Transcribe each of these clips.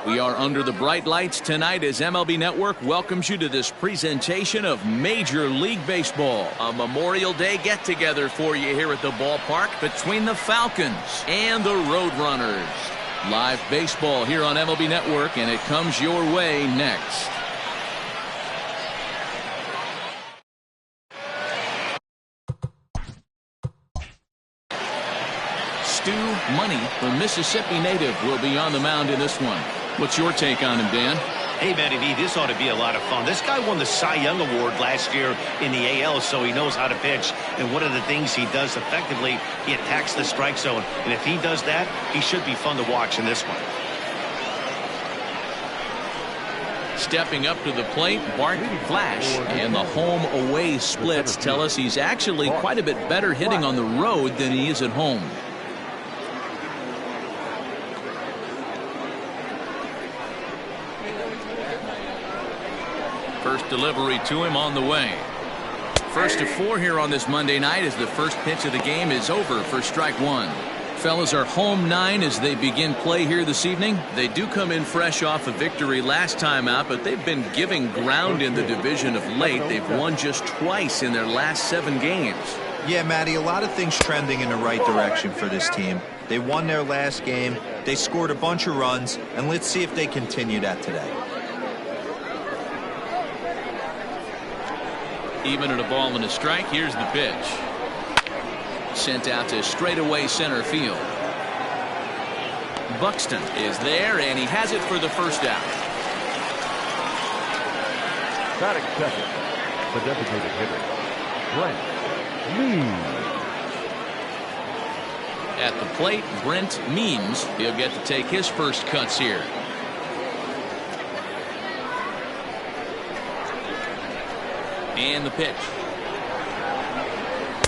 We are under the bright lights tonight as MLB Network welcomes you to this presentation of Major League Baseball. A Memorial Day get-together for you here at the ballpark between the Falcons and the Roadrunners. Live baseball here on MLB Network, and it comes your way next. Stu Money, the Mississippi native, will be on the mound in this one. What's your take on him, Dan? Hey, Matty V, this ought to be a lot of fun. This guy won the Cy Young Award last year in the AL, so he knows how to pitch. And one of the things he does effectively, he attacks the strike zone. And if he does that, he should be fun to watch in this one. Stepping up to the plate, Bart Flash, and the home-away splits tell us he's actually quite a bit better hitting on the road than he is at home. First delivery to him on the way. First to 4 here on this Monday night as the first pitch of the game is over for strike one. Fellas are home 9 as they begin play here this evening. They do come in fresh off a victory last time out, but they've been giving ground in the division of late. They've won just twice in their last 7 games. Yeah, Matty, a lot of things trending in the right direction for this team. They won their last game, they scored a bunch of runs, and let's see if they continue that today. Even at a ball and a strike, here's the pitch. Sent out to straightaway center field. Buxton is there, and he has it for the first out. Batting second, the designated hitter, Brent Means. At the plate, Brent Means. He'll get to take his first cuts here. And the pitch.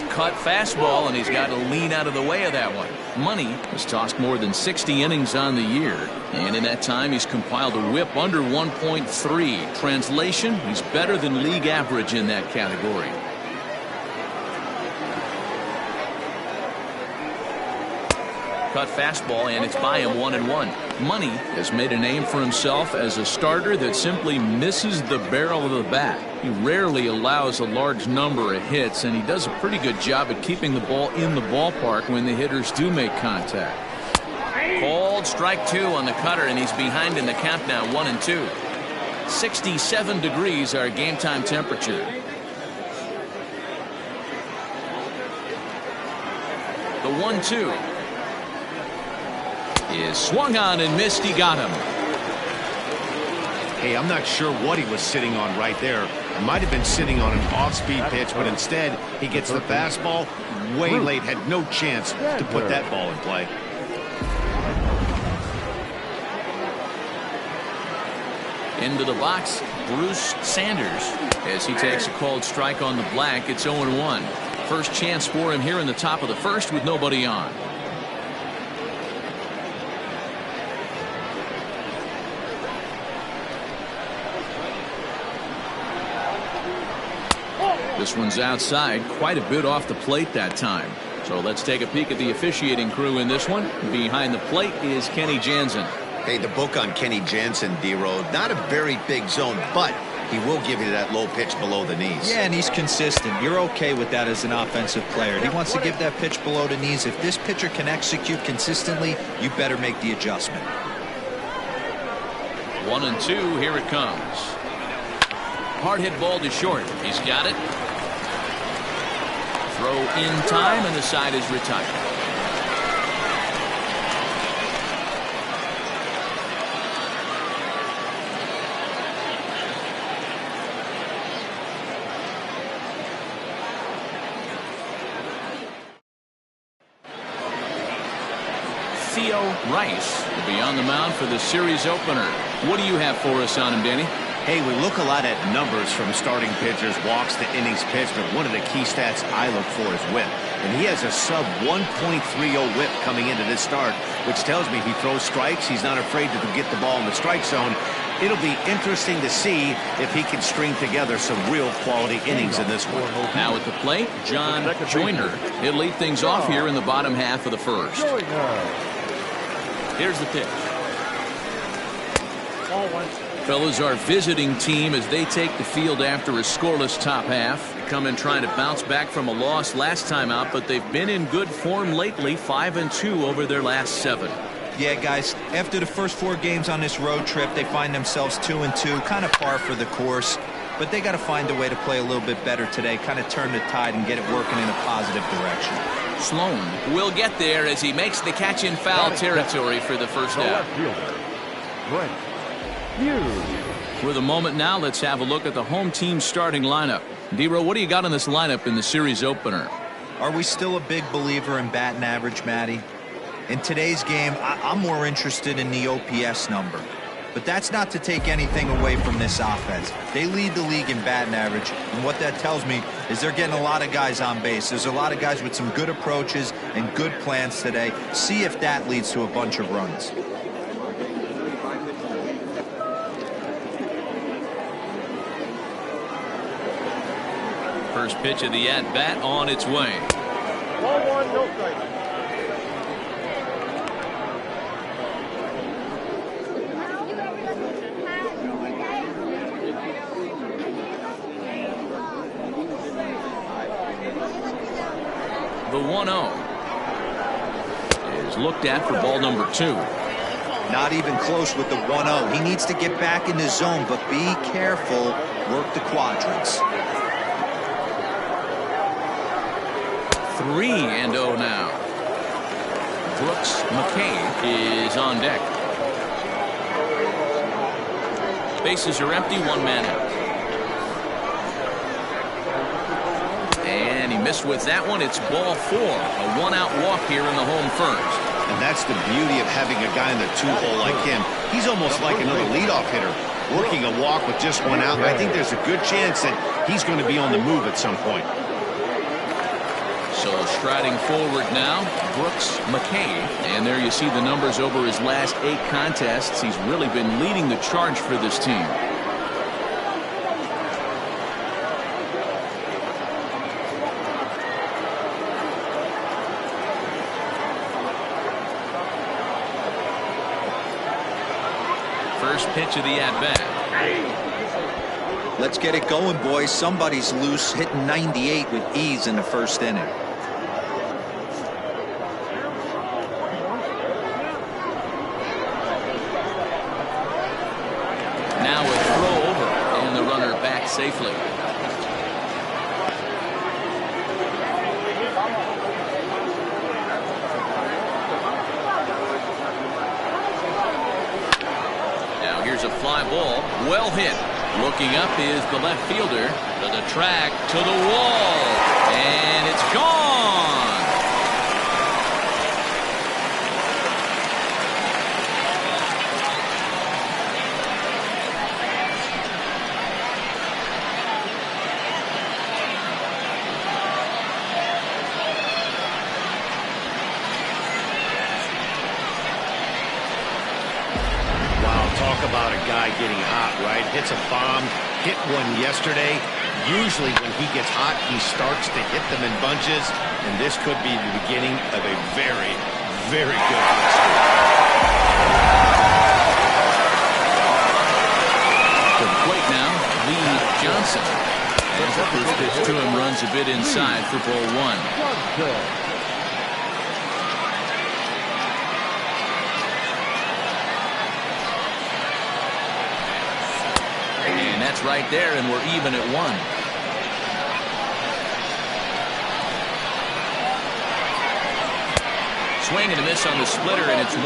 Cut fastball, and he's got to lean out of the way of that one. Money has tossed more than 60 innings on the year, and in that time he's compiled a whip under 1.3. Translation, he's better than league average in that category. Cut fastball, and it's by him 1-1. Money has made a name for himself as a starter that simply misses the barrel of the bat. He rarely allows a large number of hits, and he does a pretty good job at keeping the ball in the ballpark when the hitters do make contact. Called strike 2 on the cutter, and he's behind in the count now, 1-2. 67 degrees our game time temperature. The 1-2 is swung on and missed. He got him. Hey, I'm not sure what he was sitting on right there. He might have been sitting on an off-speed pitch, but instead he gets the fastball way late. Had no chance to put that ball in play. Into the box, Bruce Sanders, as he takes a called strike on the blank. It's 0-1. First chance for him here in the top of the first with nobody on. This one's outside, quite a bit off the plate that time. So let's take a peek at the officiating crew in this one. Behind the plate is Kenny Jansen. Hey, the book on Kenny Jansen, D-Road, not a very big zone, but he will give you that low pitch below the knees. Yeah, and he's consistent. You're okay with that as an offensive player. He wants to give that pitch below the knees. If this pitcher can execute consistently, you better make the adjustment. 1-2, here it comes. Hard hit ball to short. He's got it. Throw in time, and the side is retired. Theo Rice will be on the mound for the series opener. What do you have for us on him, Danny? Hey, we look a lot at numbers from starting pitchers, walks to innings pitched, but one of the key stats I look for is whip. And he has a sub 1.30 whip coming into this start, which tells me he throws strikes. He's not afraid to get the ball in the strike zone. It'll be interesting to see if he can string together some real quality innings in this one. Now at the plate, John Joyner. He'll lead things off here in the bottom half of the first. Here's the pitch. Fellas, our visiting team as they take the field after a scoreless top half. Come in trying to bounce back from a loss last time out, but they've been in good form lately, 5-2 over their last 7. Yeah, guys, after the first 4 games on this road trip, they find themselves 2-2, kind of par for the course. But they got to find a way to play a little bit better today, kind of turn the tide and get it working in a positive direction. Sloan will get there as he makes the catch in foul territory for the first down. With a moment now, let's have a look at the home team starting lineup. D-Row, what do you got in this lineup in the series opener? Are we still a big believer in batting average, Matty? In today's game, I'm more interested in the OPS number. But that's not to take anything away from this offense. They lead the league in batting average, and what that tells me is they're getting a lot of guys on base. There's a lot of guys with some good approaches and good plans today. See if that leads to a bunch of runs. First pitch of the at-bat on its way. 1-1, no strike. The 1-0 is looked at for ball number 2. Not even close with the 1-0. He needs to get back in the zone, but be careful. Work the quadrants. 3-0 now. Brooks McKay is on deck. Bases are empty, 1 man out. And he missed with that one. It's ball 4. A 1-out walk here in the home first. And that's the beauty of having a guy in the 2-hole like him. He's almost like another leadoff hitter, working a walk with just 1 out. And I think there's a good chance that he's going to be on the move at some point. So striding forward now, Brooks McKay. And there you see the numbers over his last 8 contests. He's really been leading the charge for this team. First pitch of the at-bat. Let's get it going, boys. Somebody's loose, hitting 98 with ease in the first inning. Now a throw over, and the runner back safely. Now here's a fly ball, well hit. Looking up is the left fielder to the track, to the wall, and it's gone. Talk about a guy getting hot, right? Hits a bomb, hit one yesterday. Usually when he gets hot, he starts to hit them in bunches, and this could be the beginning of a very, very good hit streak. To the plate now, Lee Johnson. As the first pitch to him runs a bit inside for ball 1. And that's right there, and we're even at 1. Swing and a miss on the splitter, and it's 1-2.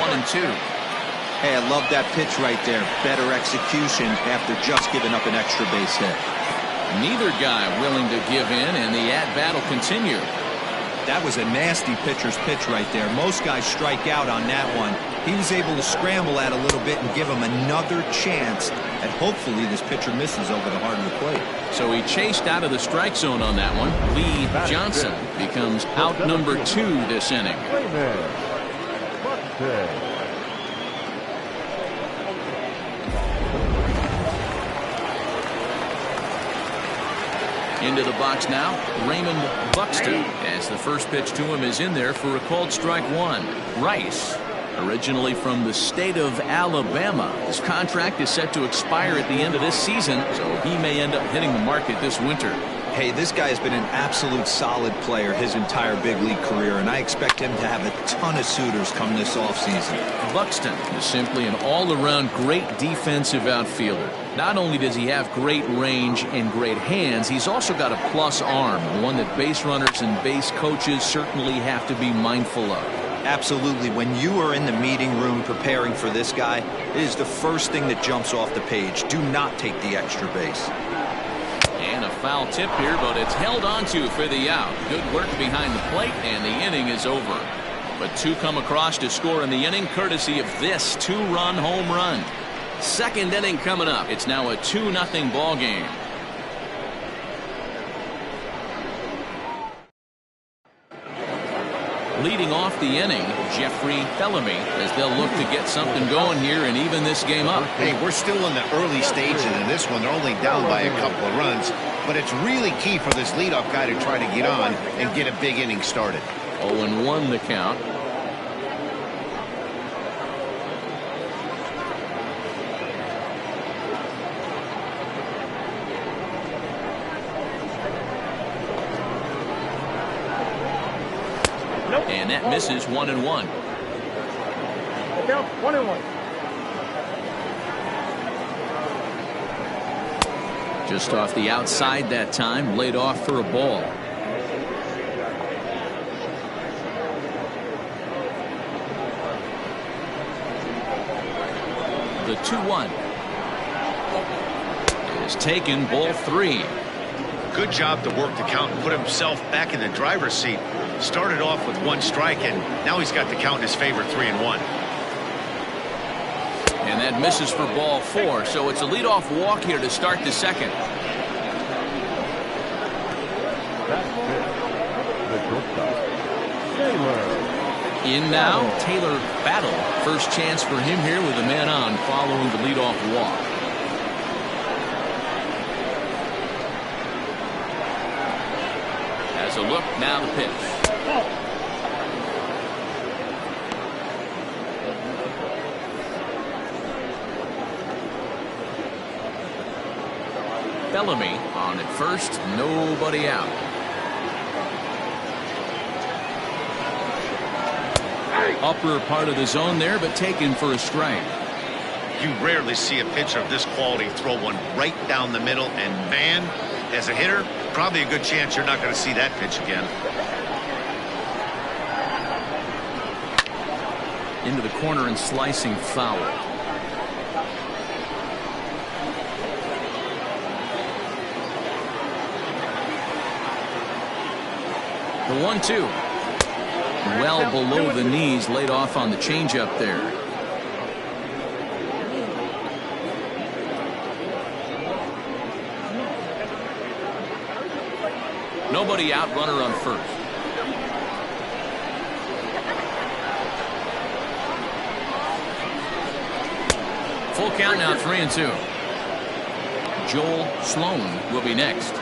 Hey, I love that pitch right there. Better execution after just giving up an extra base hit. Neither guy willing to give in, and the at-bat will continue. That was a nasty pitcher's pitch right there. Most guys strike out on that one. He was able to scramble at a little bit and give him another chance, and hopefully this pitcher misses over the heart of the plate. So he chased out of the strike zone on that one. Lee Johnson becomes out number 2 this inning. Into the box now, Raymond Buxton, as the first pitch to him is in there for a called strike 1. Rice Originally from the state of Alabama, his contract is set to expire at the end of this season, so he may end up hitting the market this winter. Hey, this guy has been an absolute solid player his entire big league career, and I expect him to have a ton of suitors come this offseason. Buxton is simply an all-around great defensive outfielder. Not only does he have great range and great hands, he's also got a plus arm, one that base runners and base coaches certainly have to be mindful of. Absolutely. When you are in the meeting room preparing for this guy, it is the first thing that jumps off the page. Do not take the extra base. And a foul tip here, but it's held onto for the out. Good work behind the plate, and the inning is over. But two come across to score in the inning, courtesy of this two-run home run. Second inning coming up. It's now a 2-0 ball game. Leading off the inning, Jeffrey Bellamy, as they'll look to get something going here and even this game up. Hey, we're still in the early stages of this one. They're only down by a couple of runs, but it's really key for this leadoff guy to try to get on and get a big inning started. 0-1 the count. And that misses 1-1. Count 1-1. Just off the outside that time, laid off for a ball. The 2-1 is taken, ball 3. Good job to work the count and put himself back in the driver's seat. Started off with 1 strike, and now he's got the count in his favor, 3-1. And that misses for ball 4, so it's a leadoff walk here to start the second. In now, Taylor Battle. First chance for him here with a man on following the leadoff walk. As a look, now the pitch. Bellamy on at first, nobody out. Upper part of the zone there, but taken for a strike. You rarely see a pitcher of this quality throw one right down the middle, and man, as a hitter, probably a good chance you're not going to see that pitch again. Into the corner and slicing foul. The 1-2. Well below the knees, laid off on the changeup there. Nobody out, runner on first. Full count now, 3-2. Joel Sloan will be next.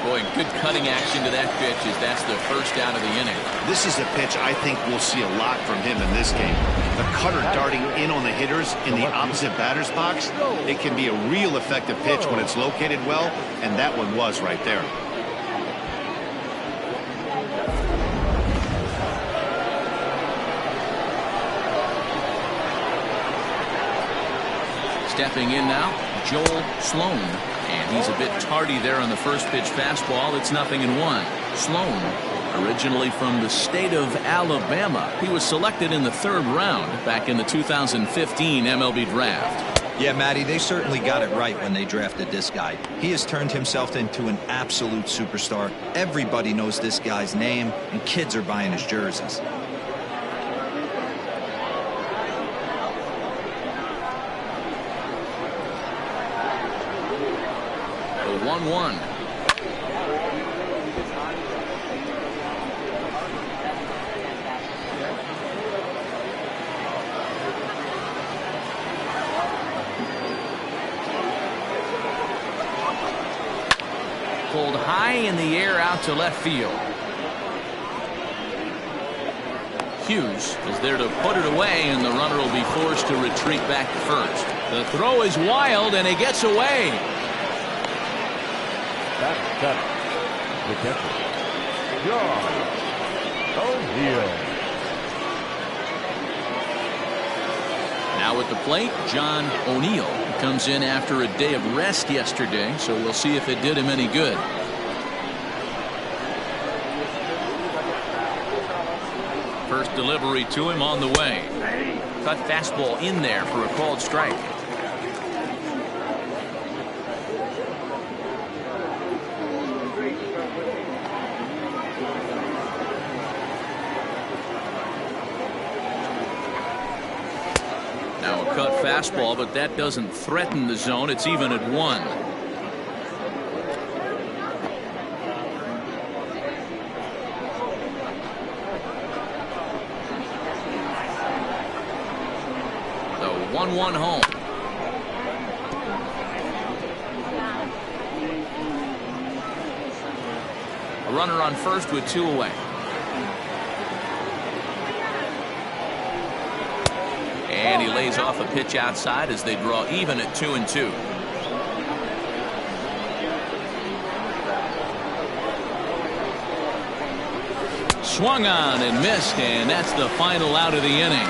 Boy, good cutting action to that pitch as that's the first out of the inning. This is a pitch I think we'll see a lot from him in this game. The cutter darting in on the hitters in the opposite batter's box. It can be a real effective pitch when it's located well, and that one was right there. Stepping in now, Joel Sloan. And he's a bit tardy there on the first pitch fastball. It's 0-1. Sloan, originally from the state of Alabama. He was selected in the 3rd round back in the 2015 MLB draft. Yeah, Matty, they certainly got it right when they drafted this guy. He has turned himself into an absolute superstar. Everybody knows this guy's name, and kids are buying his jerseys. The 1-1. out to left field. Hughes is there to put it away, and the runner will be forced to retreat back to first. The throw is wild, and he gets away. That's seven. The catcher, John O'Neill. Now at the plate, John O'Neill comes in after a day of rest yesterday, so we'll see if it did him any good. First delivery to him on the way. Cut fastball in there for a called strike. Now a cut fastball, but that doesn't threaten the zone. It's even at 1. The 1-1 home. A runner on first with 2 away. And he lays off a pitch outside as they draw even at 2-2. Swung on and missed, and that's the final out of the inning.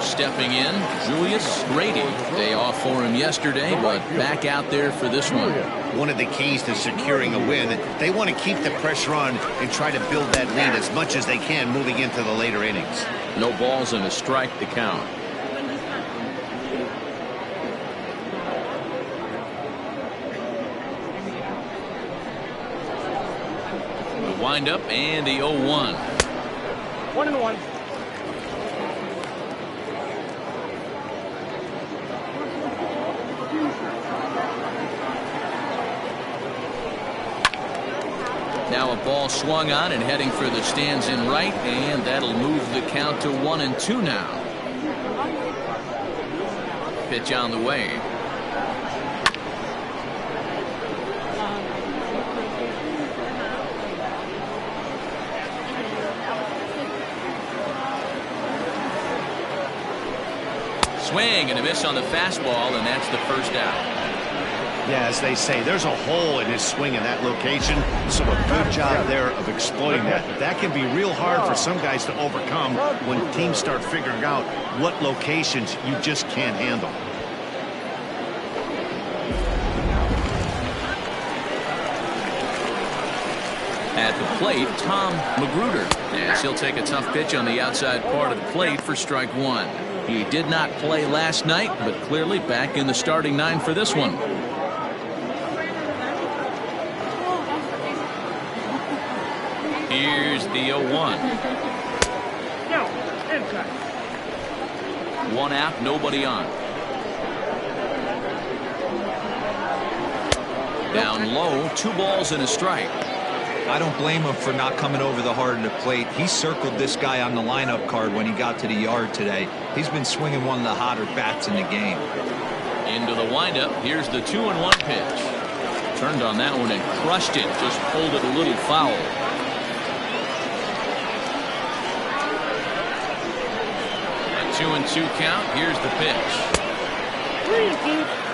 Stepping in, Julius Grady. Day off for him yesterday, but back out there for this one. One of the keys to securing a win, they want to keep the pressure on and try to build that lead as much as they can moving into the later innings. No balls and a strike to count. The windup and the 0-1. 1-1. Now a ball swung on and heading for the stands in right, and that'll move the count to 1-2 now. Pitch on the way. Swing and a miss on the fastball, and that's the first out. Yeah, as they say, there's a hole in his swing in that location, so a good job there of exploiting that. But that can be real hard for some guys to overcome when teams start figuring out what locations you just can't handle. At the plate, Tom Magruder, as he'll take a tough pitch on the outside part of the plate for strike 1. He did not play last night, but clearly back in the starting 9 for this one. Here's the 0-1. One out, nobody on. Down low, 2 balls and a strike. I don't blame him for not coming over the heart of the plate. He circled this guy on the lineup card when he got to the yard today. He's been swinging one of the hotter bats in the game. Into the windup. Here's the 2-1 pitch. Turned on that one and crushed it. Just pulled it a little foul. A 2-2 count. Here's the pitch. 3-2.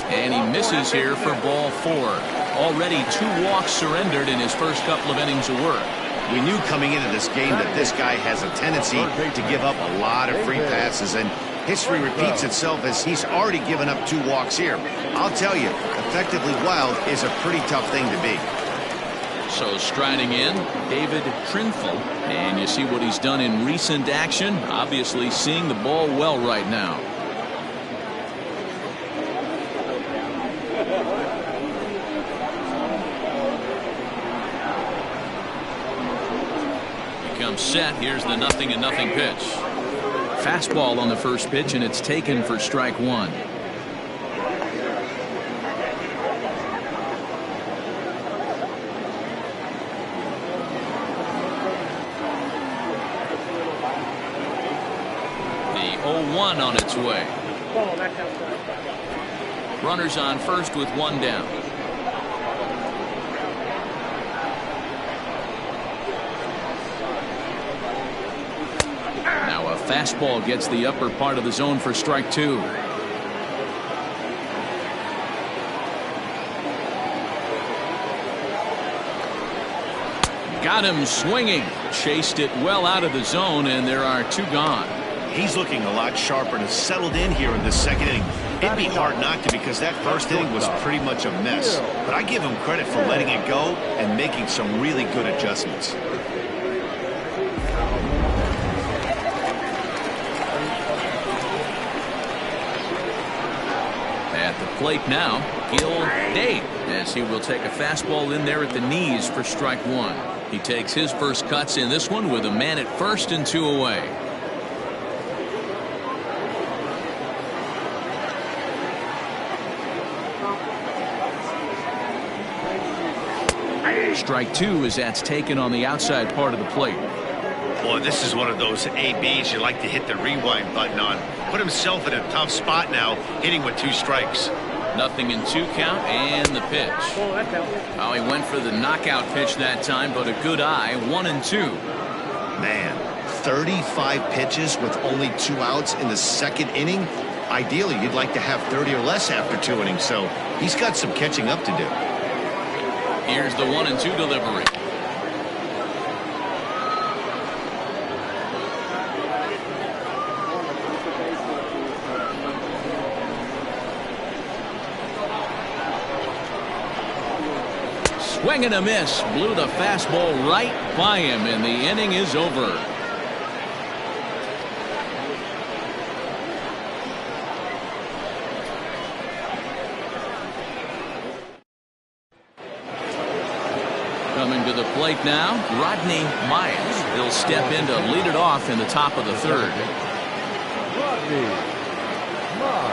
And he misses here for ball 4. Already 2 walks surrendered in his first couple of innings of work. We knew coming into this game that this guy has a tendency to give up a lot of free passes, and history repeats itself as he's already given up 2 walks here. I'll tell you, effectively wild is a pretty tough thing to be. So striding in, David Trinfel, and you see what he's done in recent action. Obviously seeing the ball well right now. comes set. Here's the 0-0 pitch. Fastball on the first pitch, and it's taken for strike one. The 0-1 on its way. Runners on first with one down. Now a fastball gets the upper part of the zone for strike two. Got him swinging. Chased it well out of the zone, and there are two gone. He's looking a lot sharper and has settled in here in the second inning. It'd be hard not to, because that first inning was pretty much a mess. But I give him credit for letting it go and making some really good adjustments. At the plate now, Gil Dade, as he will take a fastball in there at the knees for strike one. He takes his first cuts in this one with a man at first and two away. Strike two as that's taken on the outside part of the plate. Boy, this is one of those ABs you like to hit the rewind button on. Put himself in a tough spot now, hitting with two strikes. 0-2 count, and the pitch. Oh, he went for the knockout pitch that time, but a good eye. 1-2. Man, 35 pitches with only 2 outs in the second inning. Ideally, you'd like to have 30 or less after 2 innings, so he's got some catching up to do. Here's the 1-2 delivery. Swing and a miss. Blew the fastball right by him, and the inning is over. Coming to the plate now, Rodney Myers. He'll step in to lead it off in the top of the third.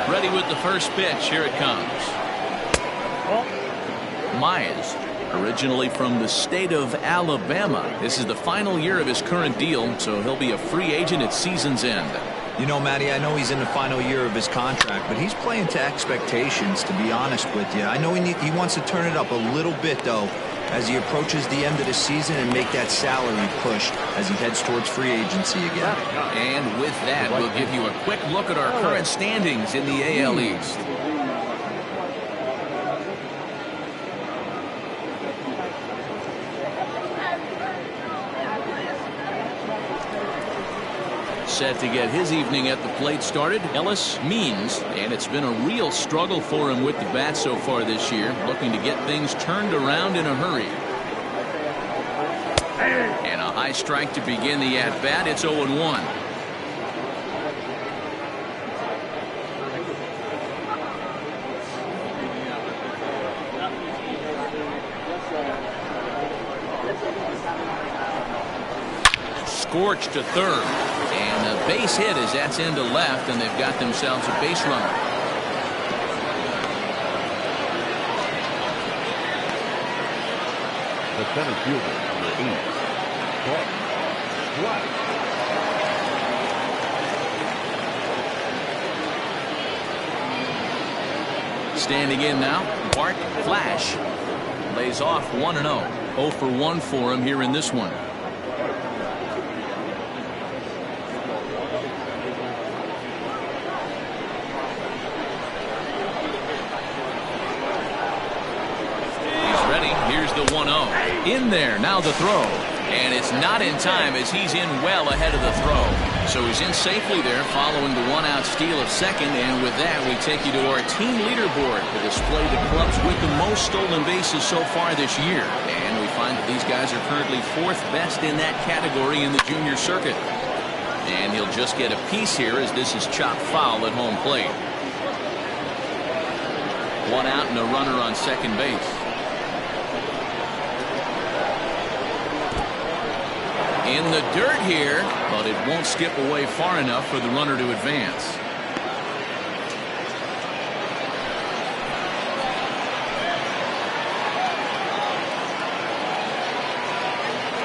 Ready with the first pitch. Here it comes. Myers, originally from the state of Alabama. This is the final year of his current deal, so he'll be a free agent at season's end. You know, Matty, I know he's in the final year of his contract, but he's playing to expectations, to be honest with you. I know he wants to turn it up a little bit, though, as he approaches the end of the season and make that salary push as he heads towards free agency again. And with that, we'll give you a quick look at our current standings in the AL East. Set to get his evening at the plate started, Ellis Means, and it's been a real struggle for him with the bat so far this year, looking to get things turned around in a hurry. And a high strike to begin the at-bat. It's 0-1. Scorched to third. And a base hit as that's into left, and they've got themselves a base runner. The center fielder, number 8, Clark White. Standing in now, Bart Flash lays off 1-0. 0 for 1 for him here in this one. The 1-0 in there. Now the throw, and it's not in time as he's in well ahead of the throw. So he's in safely there following the 1-out steal of second. And with that, we take you to our team leaderboard to display the clubs with the most stolen bases so far this year. And we find that these guys are currently 4th best in that category in the junior circuit. And he'll just get a piece here as this is chopped foul at home plate. 1 out and a runner on second base. In the dirt here, but it won't skip away far enough for the runner to advance.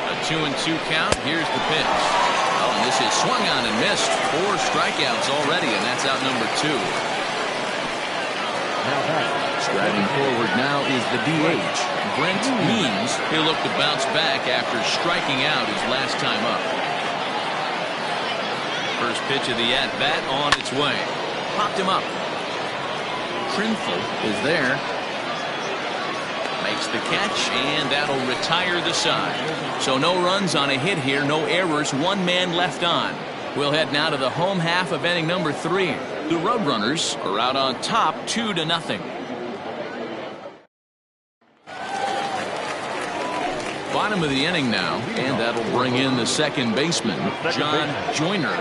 A 2-2 count. Here's the pitch. Oh, and this is swung on and missed. 4 strikeouts already, and that's out number 2. Striding forward now is the DH, Brent Means. He'll look to bounce back after striking out his last time up. First pitch of the at-bat on its way. Popped him up. Trinful is there. Makes the catch, and that'll retire the side. So no runs on a hit here, no errors, 1 man left on. We'll head now to the home half of inning number 3. The Roadrunners are out on top 2-0. Bottom of the inning now, and that'll bring in the second baseman, John Joyner.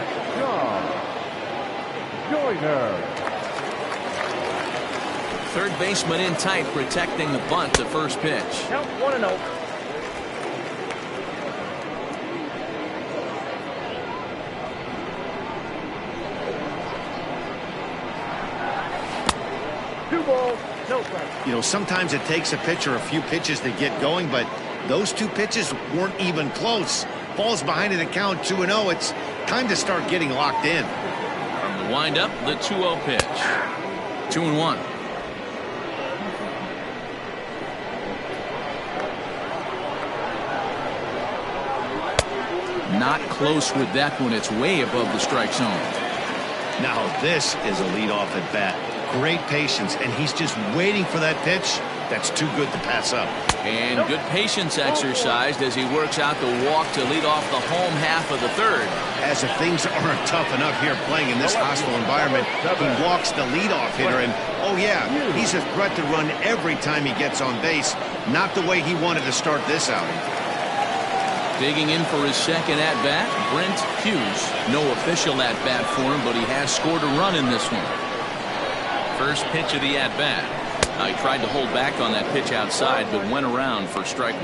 Third baseman in tight, protecting the bunt to first pitch. Count 1-0. No strike. You know, sometimes it takes a pitcher a few pitches to get going, but those 2 pitches weren't even close. Falls behind in the count 2-0. It's time to start getting locked in. From the windup, the 2-0 pitch. 2-1. Not close with that one. It's way above the strike zone. Now this is a leadoff at bat. Great patience, and he's just waiting for that pitch. That's too good to pass up. And good patience exercised as he works out the walk to lead off the home half of the third. As if things aren't tough enough here playing in this hostile environment, he walks the leadoff hitter, and oh yeah, he's a threat to run every time he gets on base. Not the way he wanted to start this outing. Digging in for his second at-bat, Brent Hughes. No official at-bat for him, but he has scored a run in this one. First pitch of the at-bat. He tried to hold back on that pitch outside, but went around for strike 1.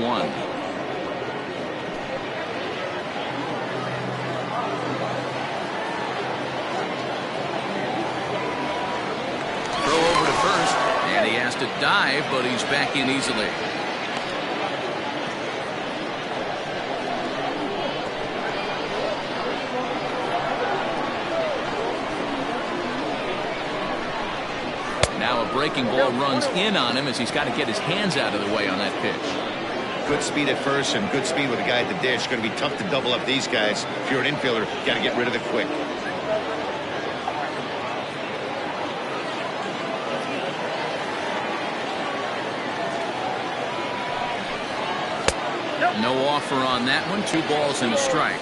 Throw over to first, and he has to dive, but he's back in easily. Now a breaking ball runs in on him as he's got to get his hands out of the way on that pitch. Good speed at first and good speed with a guy at the dish. Going to be tough to double up these guys. If you're an infielder, you got to get rid of it quick. No offer on that one. 2 balls and a strike.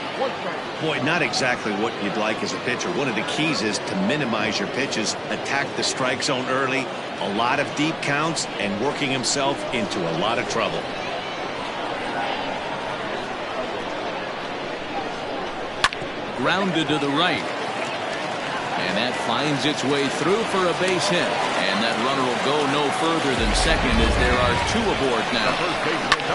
Boy, not exactly what you'd like as a pitcher. One of the keys is to minimize your pitches, attack the strike zone early, a lot of deep counts, and working himself into a lot of trouble. Grounded to the right. And that finds its way through for a base hit. And that runner will go no further than second as there are 2 aboard now.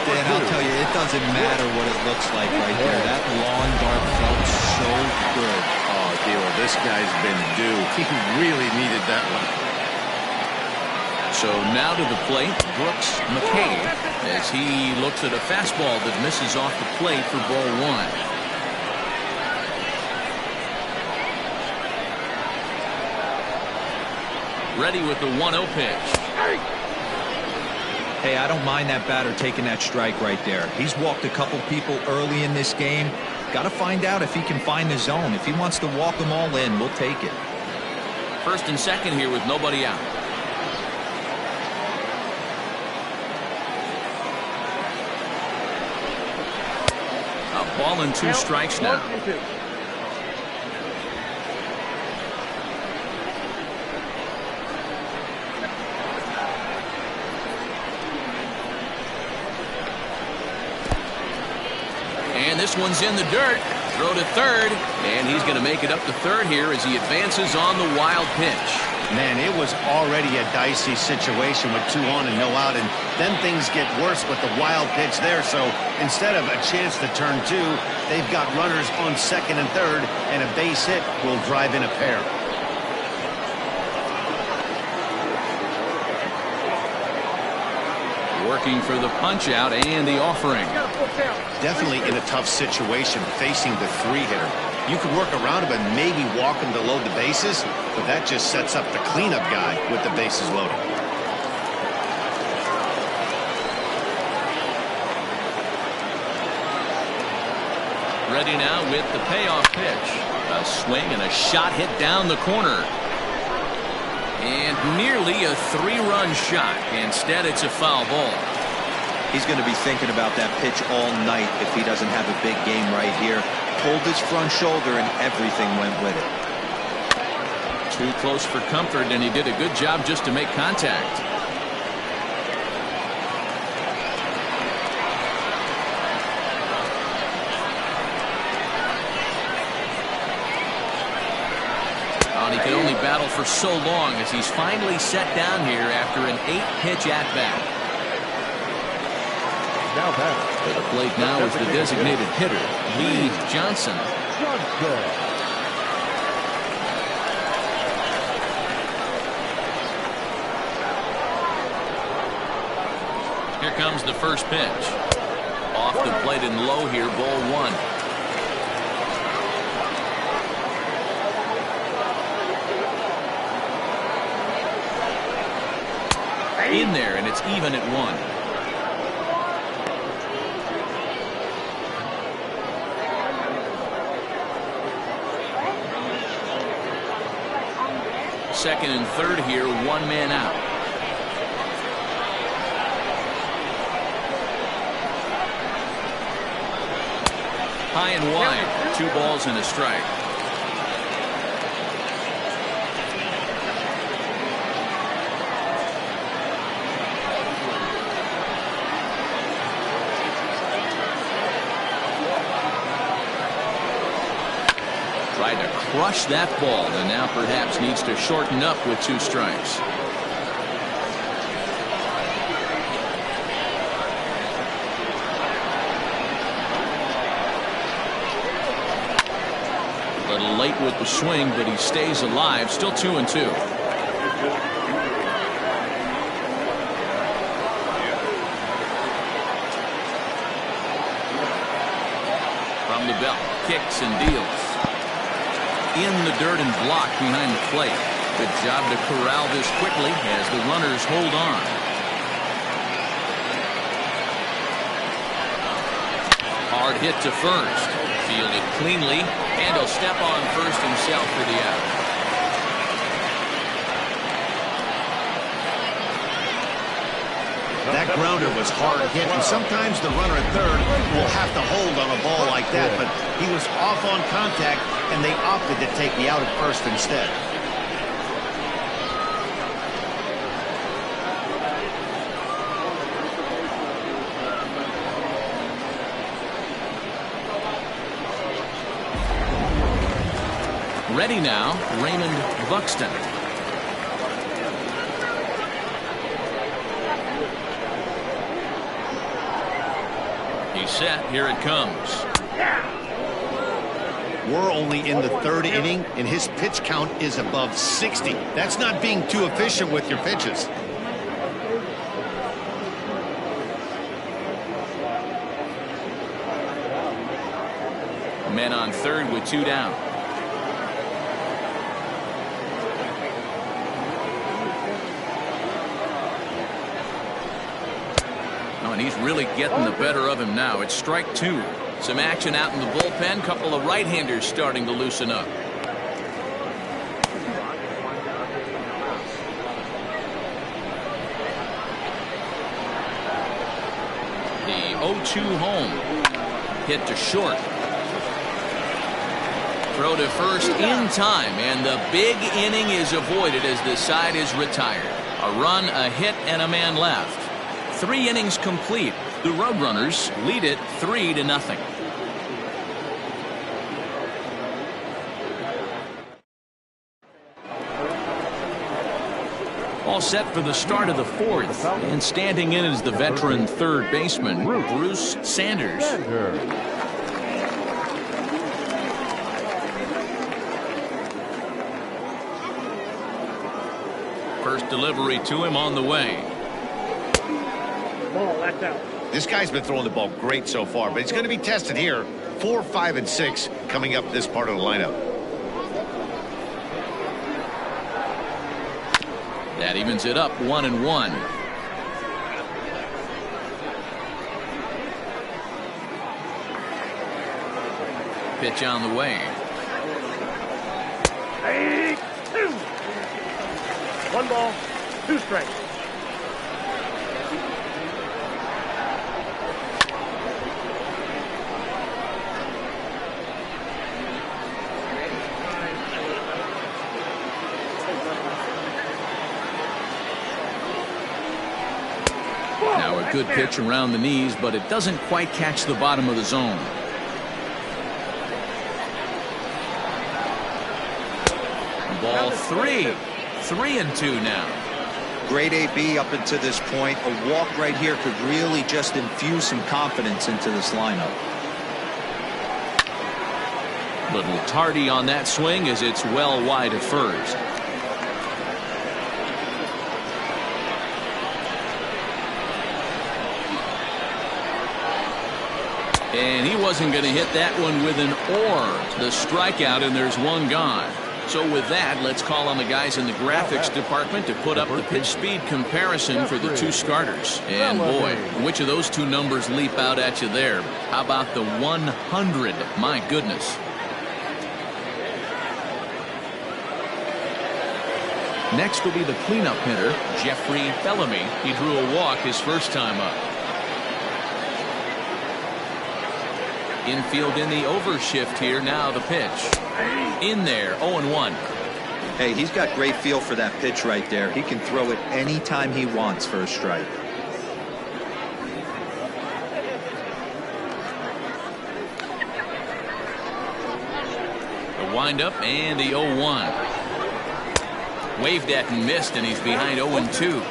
Dan, I'll tell you, it doesn't matter what it looks like right there. That lawn dart felt so good. Oh, Dilo, this guy's been due. He really needed that one. So now to the plate, Brooks McCabe, as he looks at a fastball that misses off the plate for ball 1. Ready with the 1-0 pitch. Hey, I don't mind that batter taking that strike right there. He's walked a couple people early in this game. Got to find out if he can find the zone. If he wants to walk them all in, we'll take it. First and second here with nobody out. A ball and 2 strikes now. And this one's in the dirt. Throw to third, and he's going to make it up to third here as he advances on the wild pitch. Man, it was already a dicey situation with 2 on and no out, and then things get worse with the wild pitch there. So instead of a chance to turn 2, they've got runners on second and third, and a base hit will drive in a pair. Working for the punch out and the offering. Definitely in a tough situation facing the 3-hitter. You could work around him and maybe walk him to load the bases, but that just sets up the cleanup guy with the bases loaded. Ready now with the payoff pitch. A swing and a shot hit down the corner. And nearly a 3-run shot. Instead, it's a foul ball. He's going to be thinking about that pitch all night if he doesn't have a big game right here. Pulled his front shoulder and everything went with it. Too close for comfort, and he did a good job just to make contact. He could only battle for so long as he's finally set down here after an 8-pitch at-bat. To the plate now is the designated hitter, Lee Johnson. Here comes the first pitch. Off the plate and low here, ball 1. In there, and it's even at 1. Second and third here, 1 man out. High and wide, 2 balls and a strike. Tried to crush that ball, and now perhaps needs to shorten up with 2 strikes. A little late with the swing, but he stays alive. Still 2-2. From the belt, kicks and deals. In the dirt and blocked behind the plate. Good job to corral this quickly as the runners hold on. Hard hit to first. Fielded cleanly, and he'll step on first himself for the out. That grounder was hard hit, and sometimes the runner at third will have to hold on a ball like that, but he was off on contact, and they opted to take the out at first instead. Ready now, Raymond Buxton. He's set. Here it comes. We're only in the 3rd inning, and his pitch count is above 60. That's not being too efficient with your pitches. Men on third with 2 down. And he's really getting the better of him now. It's strike 2. Some action out in the bullpen. Couple of right-handers starting to loosen up. The 0-2 home. Hit to short. Throw to first in time, and the big inning is avoided as the side is retired. A run, a hit, and a man left. 3 innings complete. The Roadrunners lead it 3-0. All set for the start of the fourth. And standing in is the veteran third baseman, Bruce Sanders. First delivery to him on the way. Ball, that's out. This guy's been throwing the ball great so far, but he's going to be tested here. 4, 5, and 6 coming up this part of the lineup. That evens it up 1-1. Pitch on the way. 2. 1 ball, 2 strikes. Now a good pitch around the knees, but it doesn't quite catch the bottom of the zone. Ball 3. 3-2 now. Great AB up until this point. A walk right here could really just infuse some confidence into this lineup. Little tardy on that swing as it's well wide at first. And he wasn't going to hit that one with an or. The strikeout, and there's one gone. So with that, let's call on the guys in the graphics department to put up the pitch speed comparison for the two starters. And boy, which of those two numbers leap out at you there? How about the 100? My goodness. Next will be the cleanup hitter, Jeffrey Bellamy. He drew a walk his first time up. Infield in the overshift here. Now the pitch. In there, 0-1. Hey, he's got great feel for that pitch right there. He can throw it anytime he wants for a strike. The windup and the 0-1. Waved at and missed, and he's behind 0-2.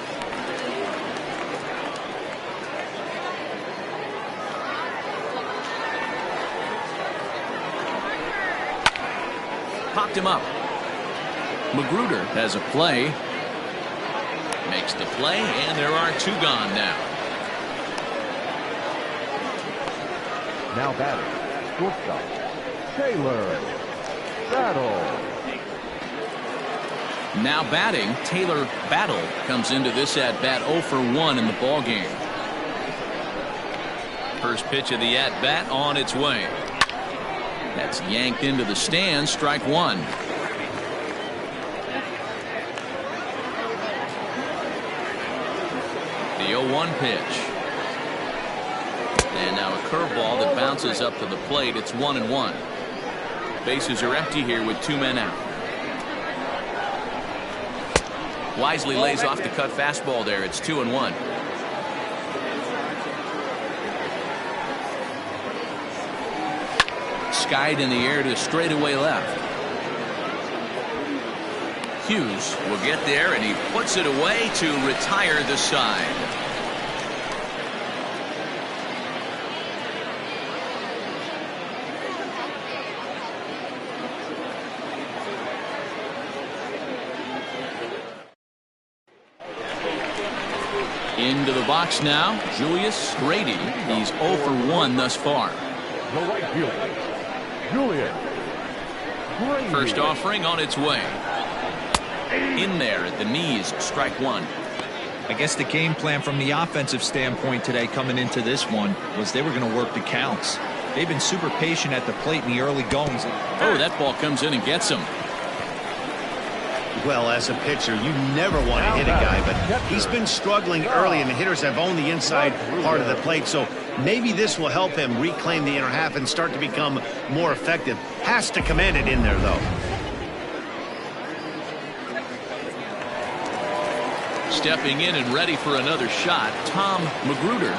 Popped him up. Magruder has a play. Makes the play, and there are two gone now. Now batting, shortstop, Taylor Battle. Now batting, Taylor Battle comes into this at bat 0 for 1 in the ball game. First pitch of the at bat on its way. That's yanked into the stands. Strike one. The 0-1 pitch. And now a curveball that bounces up to the plate. It's 1-1. Bases are empty here with 2 men out. Wisely lays off the cut fastball there. It's 2-1. Skied in the air to straightaway left. Hughes will get there, and he puts it away to retire the side. Into the box now, Julius Grady. He's 0 for 1 thus far. The right fielder, Julius Grady. First offering on its way. In there at the knees, strike one. I guess the game plan from the offensive standpoint today coming into this one was they were going to work the counts. They've been super patient at the plate in the early goings. Oh, that ball comes in and gets him. Well, as a pitcher, you never want to hit a guy, but he's been struggling early, and the hitters have owned the inside part of the plate, so maybe this will help him reclaim the inner half and start to become more effective. Has to command it in there, though. Stepping in and ready for another shot, Tom Magruder.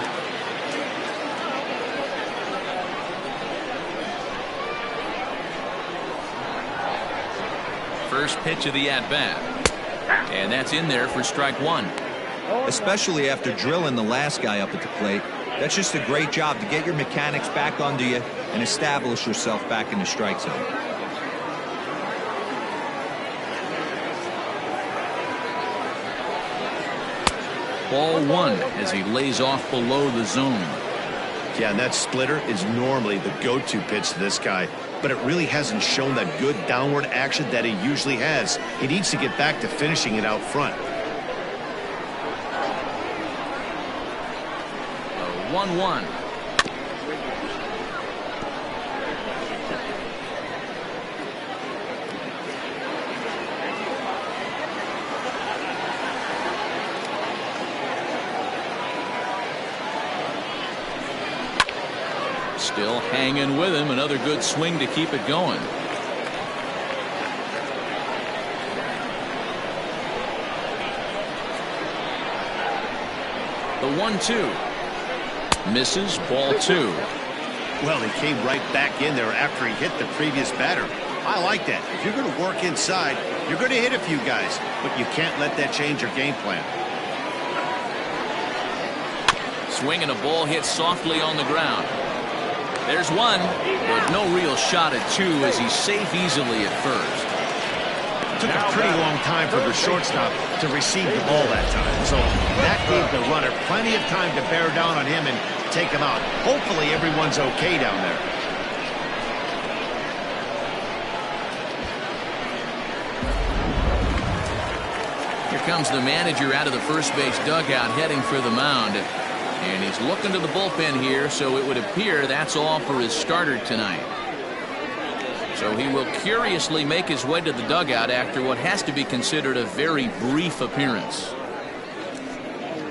First pitch of the at-bat. And that's in there for strike one. Especially after drilling the last guy up at the plate. That's just a great job to get your mechanics back under you and establish yourself back in the strike zone. Ball one as he lays off below the zone. Yeah, and that splitter is normally the go-to pitch to this guy, but it really hasn't shown that good downward action that he usually has. He needs to get back to finishing it out front. 1-1. Still hanging with him. Another good swing to keep it going. The 1-2. Misses. Ball two. Well, he came right back in there after he hit the previous batter. I like that. If you're going to work inside, you're going to hit a few guys, but you can't let that change your game plan. Swing and a ball hit softly on the ground. There's one, but no real shot at two as he's safe easily at first. Took a pretty long time for the shortstop to receive the ball that time. So that gave the runner plenty of time to bear down on him and take him out. Hopefully everyone's okay down there. Here comes the manager out of the first base dugout heading for the mound. And he's looking to the bullpen here, so it would appear that's all for his starter tonight. So he will curiously make his way to the dugout after what has to be considered a very brief appearance.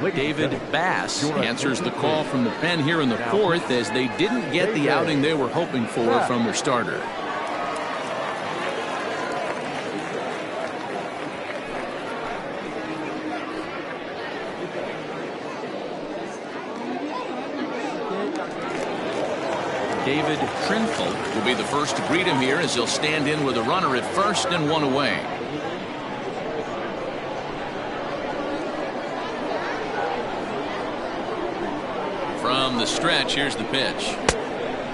David Bass answers the call from the pen here in the fourth as they didn't get the outing they were hoping for from their starter. David Trinfel will be the first to greet him here as he'll stand in with a runner at first and one away. From the stretch, here's the pitch.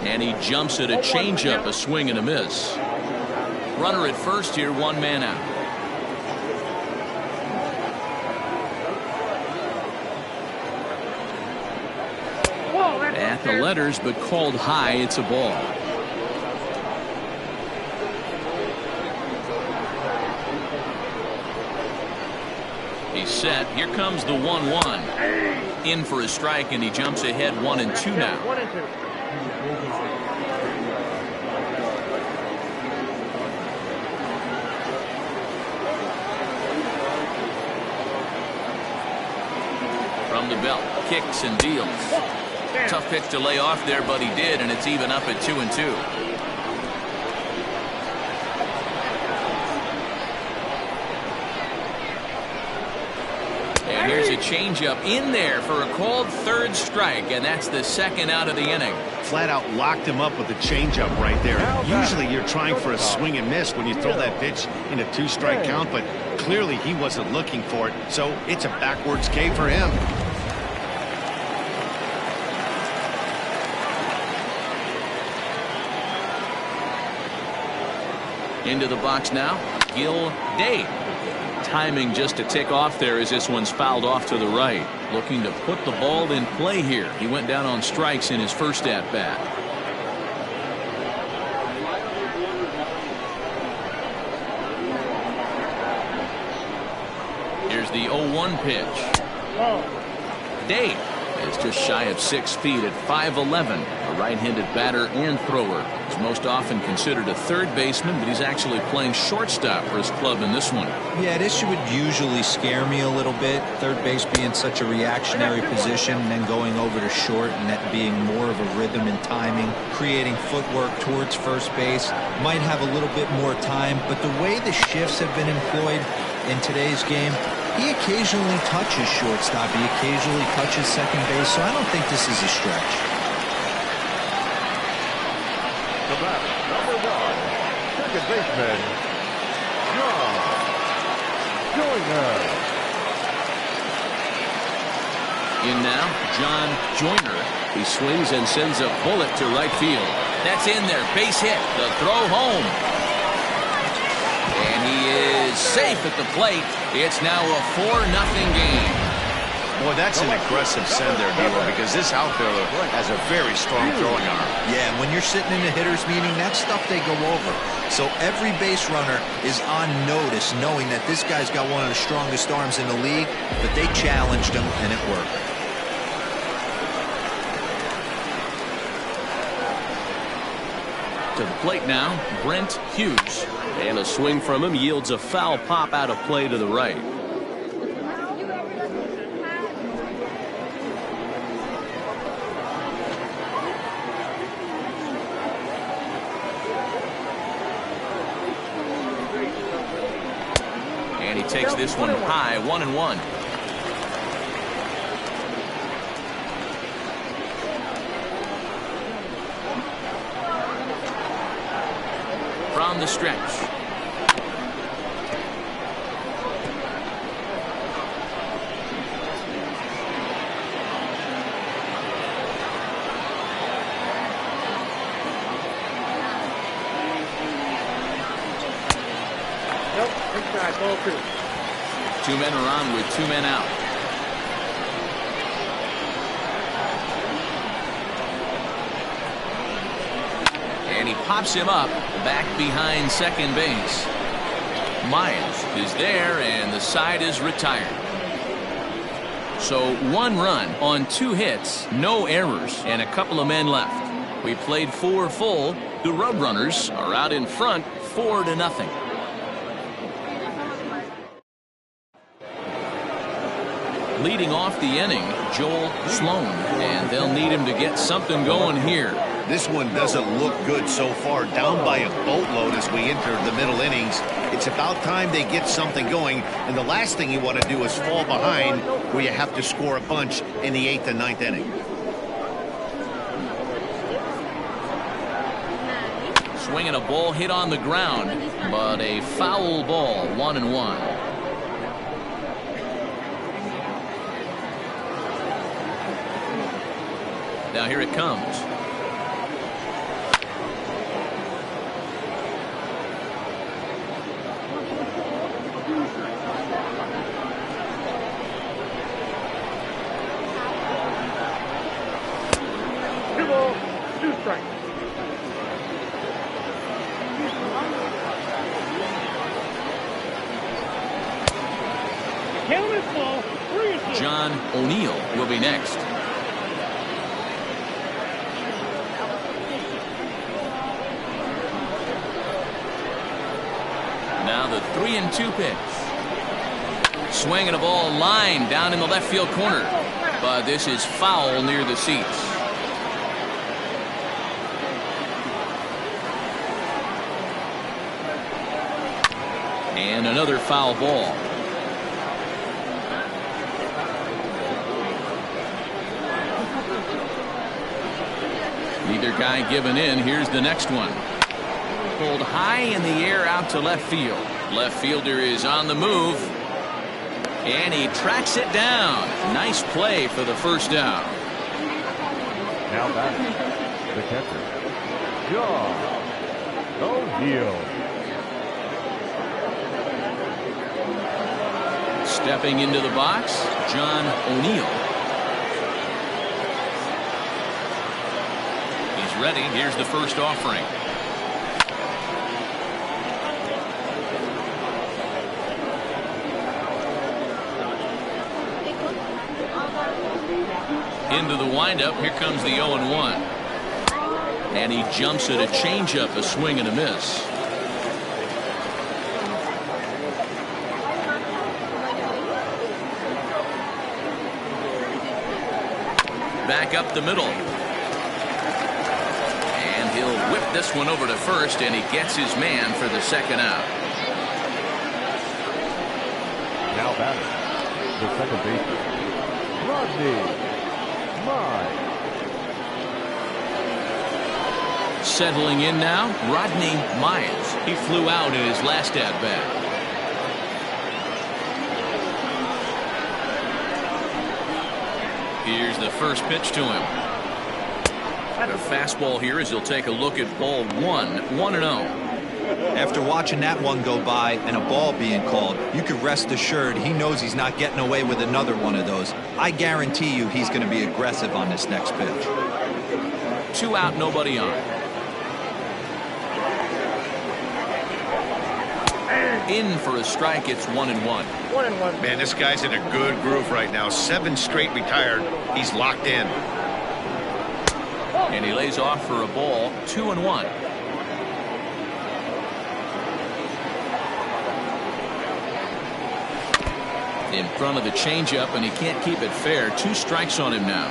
And he jumps at a changeup, a swing and a miss. Runner at first here, one man out. At the letters, but called high. It's a ball. He's set. Here comes the 1-1. In for a strike, and he jumps ahead 1-2 now. 1-2. From the belt, kicks and deals. Tough pitch to lay off there, but he did, and it's even up at 2-2. And here's a changeup in there for a called third strike, and that's the second out of the inning. Flat out locked him up with a changeup right there. Usually you're trying for a swing and miss when you throw that pitch in a two-strike count, but clearly he wasn't looking for it, so it's a backwards K for him. Into the box now, Gil Day. Timing just to tick off there as this one's fouled off to the right. Looking to put the ball in play here. He went down on strikes in his first at-bat. Here's the 0-1 pitch. Day is just shy of 6 feet at 5'11", a right-handed batter and thrower. He's most often considered a third baseman, but he's actually playing shortstop for his club in this one. Yeah, this would usually scare me a little bit. Third base being such a reactionary position, and then going over to short and that being more of a rhythm and timing, creating footwork towards first base. Might have a little bit more time, but the way the shifts have been employed in today's game, he occasionally touches shortstop. He occasionally touches second base, so I don't think this is a stretch. The batter, number 1, second baseman, John. In now, John Joyner. He swings and sends a bullet to right field. That's in there. Base hit. The throw home. And he is safe at the plate. It's now a 4-0 game. Boy, that's an aggressive send there, D'Lo, because this outfielder has a very strong throwing arm. Yeah, and when you're sitting in a hitter's meeting, that's stuff they go over. So every base runner is on notice, knowing that this guy's got one of the strongest arms in the league, but they challenged him, and it worked. To the plate now, Brent Hughes. And a swing from him yields a foul pop out of play to the right. And he takes this one high, 1-1. From the stretch. Nope, inside, ball 2. 2 men are on with 2 men out. And he pops him up back behind second base. Myers is there, and the side is retired. So 1 run on 2 hits, no errors, and a couple of men left. We played 4 full. The Roadrunners are out in front, 4-0. Leading off the inning, Joel Sloan, and they'll need him to get something going here. This one doesn't look good so far, down by a boatload as we enter the middle innings. It's about time they get something going, and the last thing you want to do is fall behind where you have to score a bunch in the 8th and 9th inning. Swinging a ball hit on the ground, but a foul ball, 1-1. Now here it comes. Two balls, 2 strikes. Count is ball, 3-2. John O'Neill will be next. Now the 3-2 pitch. Swinging a ball line down in the left field corner. But this is foul near the seats. And another foul ball. Neither guy giving in. Here's the next one. Pulled high in the air out to left field. Left fielder is on the move. And he tracks it down. Nice play for the first out. Now back, the catcher, John O'Neill. Stepping into the box, John O'Neill. He's ready. Here's the first offering. Into the windup. Here comes the 0-1. And he jumps at a changeup, a swing and a miss. Back up the middle. And he'll whip this one over to first, and he gets his man for the second out. Now batting, the second baseman, Rodney. Settling in now, Rodney Myers. He flew out in his last at-bat. the first pitch to him. The fastball here as he'll take a look at ball 1-0. After watching that one go by and a ball being called, you could rest assured he knows he's not getting away with another one of those. I guarantee you he's going to be aggressive on this next pitch. 2 out, nobody on. In for a strike. It's 1-1. 1-1. Man, this guy's in a good groove right now. 7 straight retired. He's locked in. And he lays off for a ball. 2-1. In front of the changeup, and he can't keep it fair. 2 strikes on him now.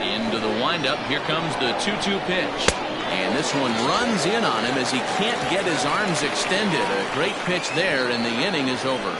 Into the windup. Here comes the 2-2 pitch. And this one runs in on him as he can't get his arms extended. A great pitch there, and the inning is over.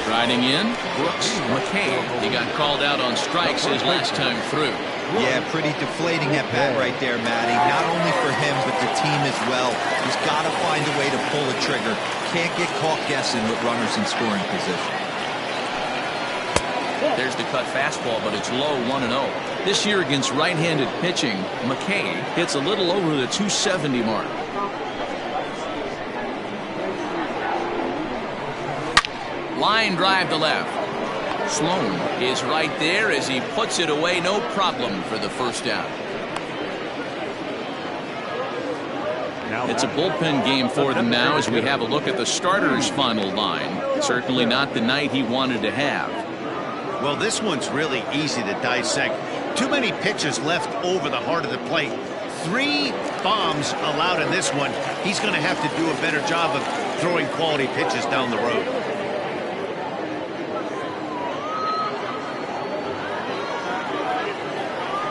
Striding in, Brooks McCabe. He got called out on strikes his last time through. Yeah, pretty deflating at bat right there, Matty. Not only for him, but the team as well. He's got to find a way to pull the trigger. Can't get caught guessing with runners in scoring position. There's the cut fastball, but it's low. 1-0. This year against right-handed pitching, McCabe hits a little over the 270 mark. Line drive to left. Sloan is right there as he puts it away. No problem for the first out. It's a bullpen game for them now as we have a look at the starter's final line. Certainly not the night he wanted to have. Well, this one's really easy to dissect. Too many pitches left over the heart of the plate. 3 bombs allowed in this one. He's going to have to do a better job of throwing quality pitches down the road.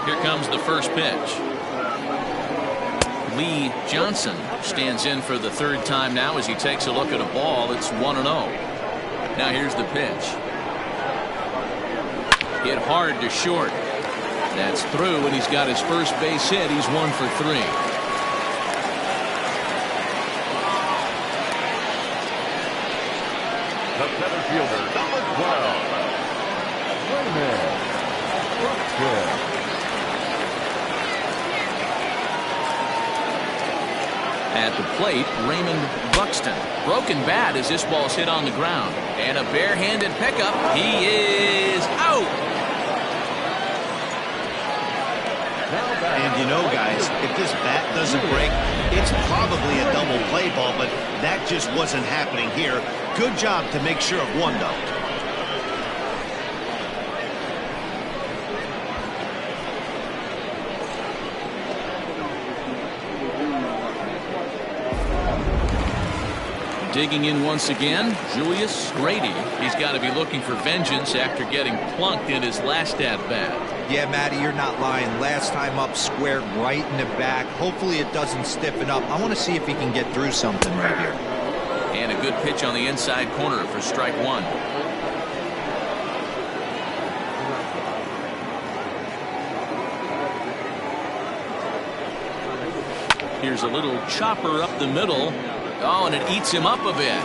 Here comes the first pitch. Lee Johnson stands in for the 3rd time now as he takes a look at a ball. It's 1-0. Now here's the pitch. Hit hard to short. That's through, and he's got his first base hit. He's 1 for 3. The center fielder, number 12. Raymond Buxton. At the plate, Raymond Buxton. Broken bat as this ball's hit on the ground. And a barehanded pickup. He is out. And you know, guys, if this bat doesn't break, it's probably a double play ball, but that just wasn't happening here. Good job to make sure of one, though. Digging in once again, Julius Grady. He's got to be looking for vengeance after getting plunked in his last at-bat. Yeah, Matty, you're not lying. Last time up, squared right in the back. Hopefully it doesn't stiffen up. I want to see if he can get through something right here. And a good pitch on the inside corner for strike 1. Here's a little chopper up the middle. Oh, and it eats him up a bit.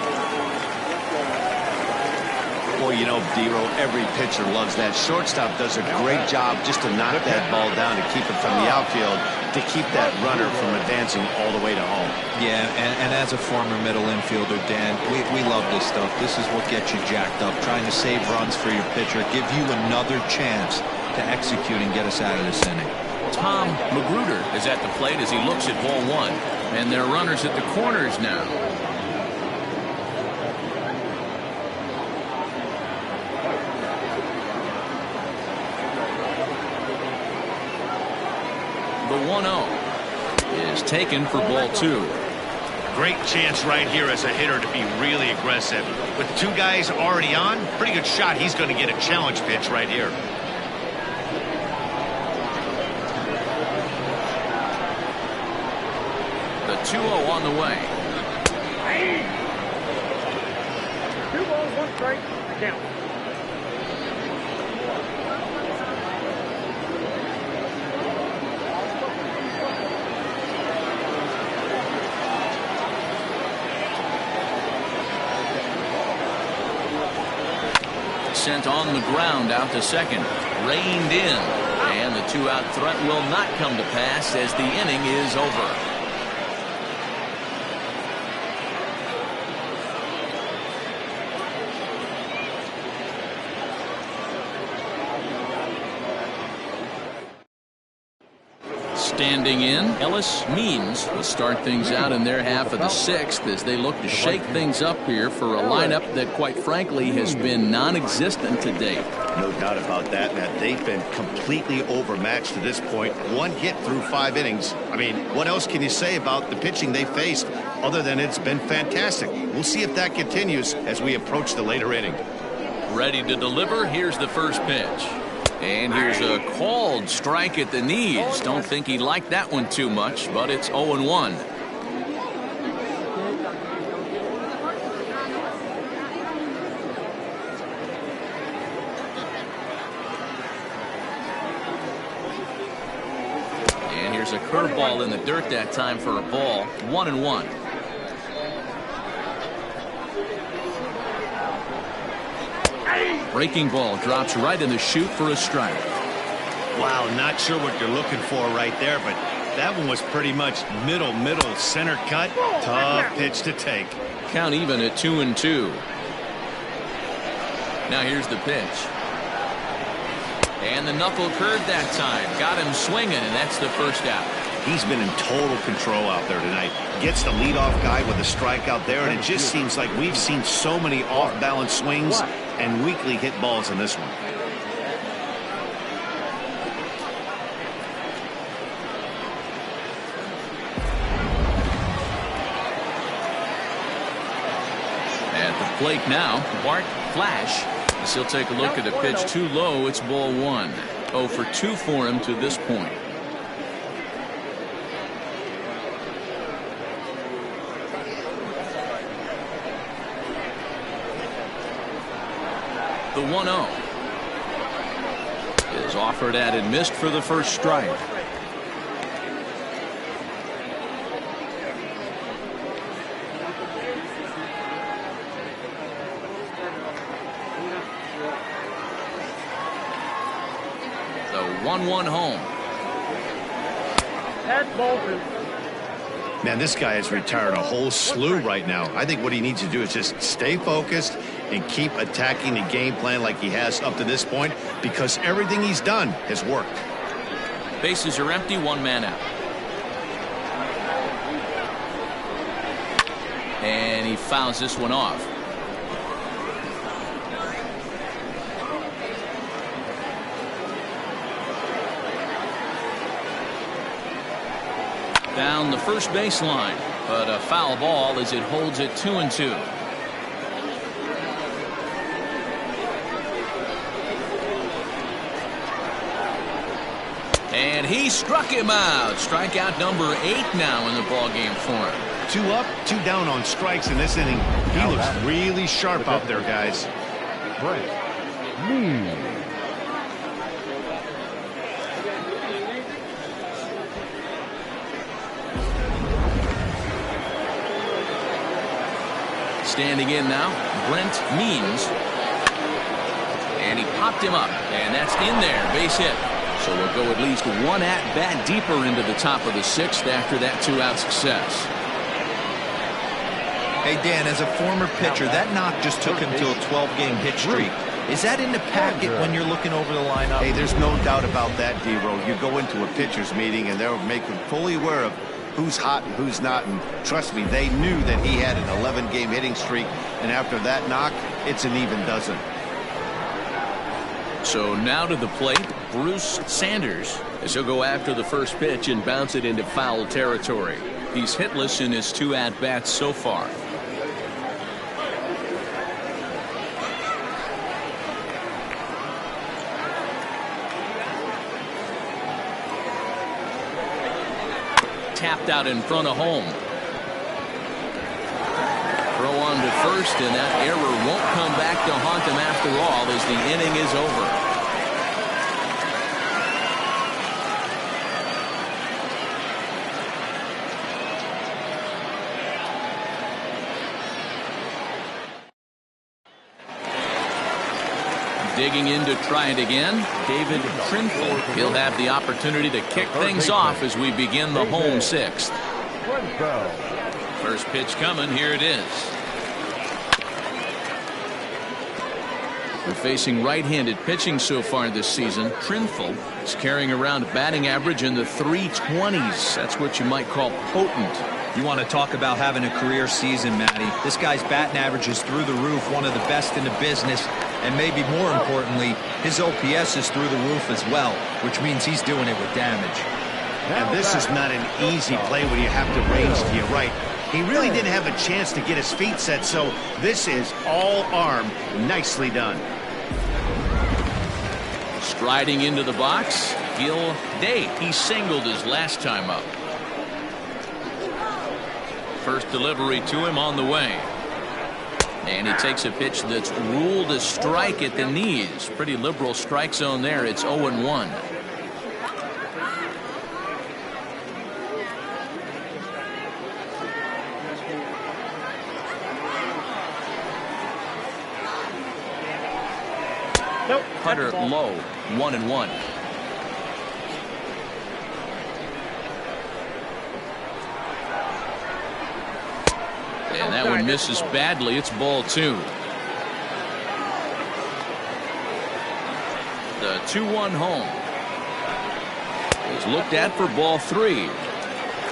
Boy, you know, D-Row, every pitcher loves that. Shortstop does a great job just to knock that ball down to keep it from the outfield, to keep that runner from advancing all the way to home. Yeah, and as a former middle infielder, Dan, we love this stuff. This is what gets you jacked up, trying to save runs for your pitcher, give you another chance to execute and get us out of this inning. Tom Magruder is at the plate as he looks at ball 1. And there are runners at the corners now. The 1-0 is taken for ball 2. Great chance right here as a hitter to be really aggressive. With 2 guys already on, pretty good shot. He's going to get a challenge pitch right here. The 2-0 on the way. 2 balls, 1 strike. Count. sent on the ground out to second. Reined in. And the two-out threat will not come to pass as the inning is over. Standing in, Ellis Means will start things out in their half of the sixth as they look to shake things up here for a lineup that, quite frankly, has been non-existent to date. No doubt about that, Matt. They've been completely overmatched to this point. One hit through 5 innings. I mean, what else can you say about the pitching they faced other than it's been fantastic? We'll see if that continues as we approach the later inning. Ready to deliver. Here's the first pitch. And here's a called strike at the knees. Don't think he liked that one too much, but it's 0-1. And here's a curveball in the dirt that time for a ball. 1-1. Breaking ball drops right in the chute for a strike. Wow, not sure what you're looking for right there, but that one was pretty much middle, center cut. Tough pitch to take. Count even at 2-2. Now here's the pitch. And the knuckle curved that time. Got him swinging, and that's the first out. He's been in total control out there tonight. Gets the leadoff guy with a strikeout there, and it just seems like we've seen so many off-balance swings and weakly hit balls in this one. At the plate now, Bart Flash. As he'll take a look at a pitch too low. It's ball 1. 0 for 2 for him to this point. The 1-0 is offered at and missed for the first strike. The 1-1 home. That's ball 2. Man, this guy has retired a whole slew right now. I think what he needs to do is just stay focused and keep attacking the game plan like he has up to this point, because everything he's done has worked. Bases are empty, 1 man out. And he fouls this one off. Down the first baseline, but a foul ball as it holds it 2-2. And he struck him out. Strikeout number 8 now in the ballgame for him. 2 up, 2 down on strikes in this inning. He looks really sharp out there, guys. Standing in now, Brent Means. And he popped him up, and that's in there, base hit. So we'll go at least 1 at-bat deeper into the top of the 6th after that 2-out success. Hey, Dan, as a former pitcher, that knock just took him to a 12-game hit streak. Is that in the packet when you're looking over the lineup? Hey, there's no doubt about that, D-Row. You go into a pitcher's meeting, and they'll make him fully aware of who's hot and who's not. And trust me, they knew that he had an 11-game hitting streak. And after that knock, it's an even dozen. So now to the plate, Bruce Sanders, as he'll go after the first pitch and bounce it into foul territory. He's hitless in his 2 at-bats so far. Tapped out in front of home. Throw on to first, and that error won't come back to haunt him after all as the inning is over. Digging in to try it again, David Trinfel. He'll have the opportunity to kick things off as we begin the home sixth. First pitch coming. Here it is. We're facing right-handed pitching so far this season. Trinfel is carrying around a batting average in the 320s. That's what you might call potent. You want to talk about having a career season, Matty. This guy's batting average is through the roof, one of the best in the business, and maybe more importantly, his OPS is through the roof as well, which means he's doing it with damage. And this is not an easy play when you have to range to your right. He really didn't have a chance to get his feet set, so this is all arm. Nicely done. Striding into the box, Gil Day. He singled his last time up. First delivery to him on the way. And he takes a pitch that's ruled a strike at the knees. Pretty liberal strike zone there. It's 0-1. Cutter low, 1-1. And that one misses badly. It's ball 2. The 2-1 home is looked at for ball 3.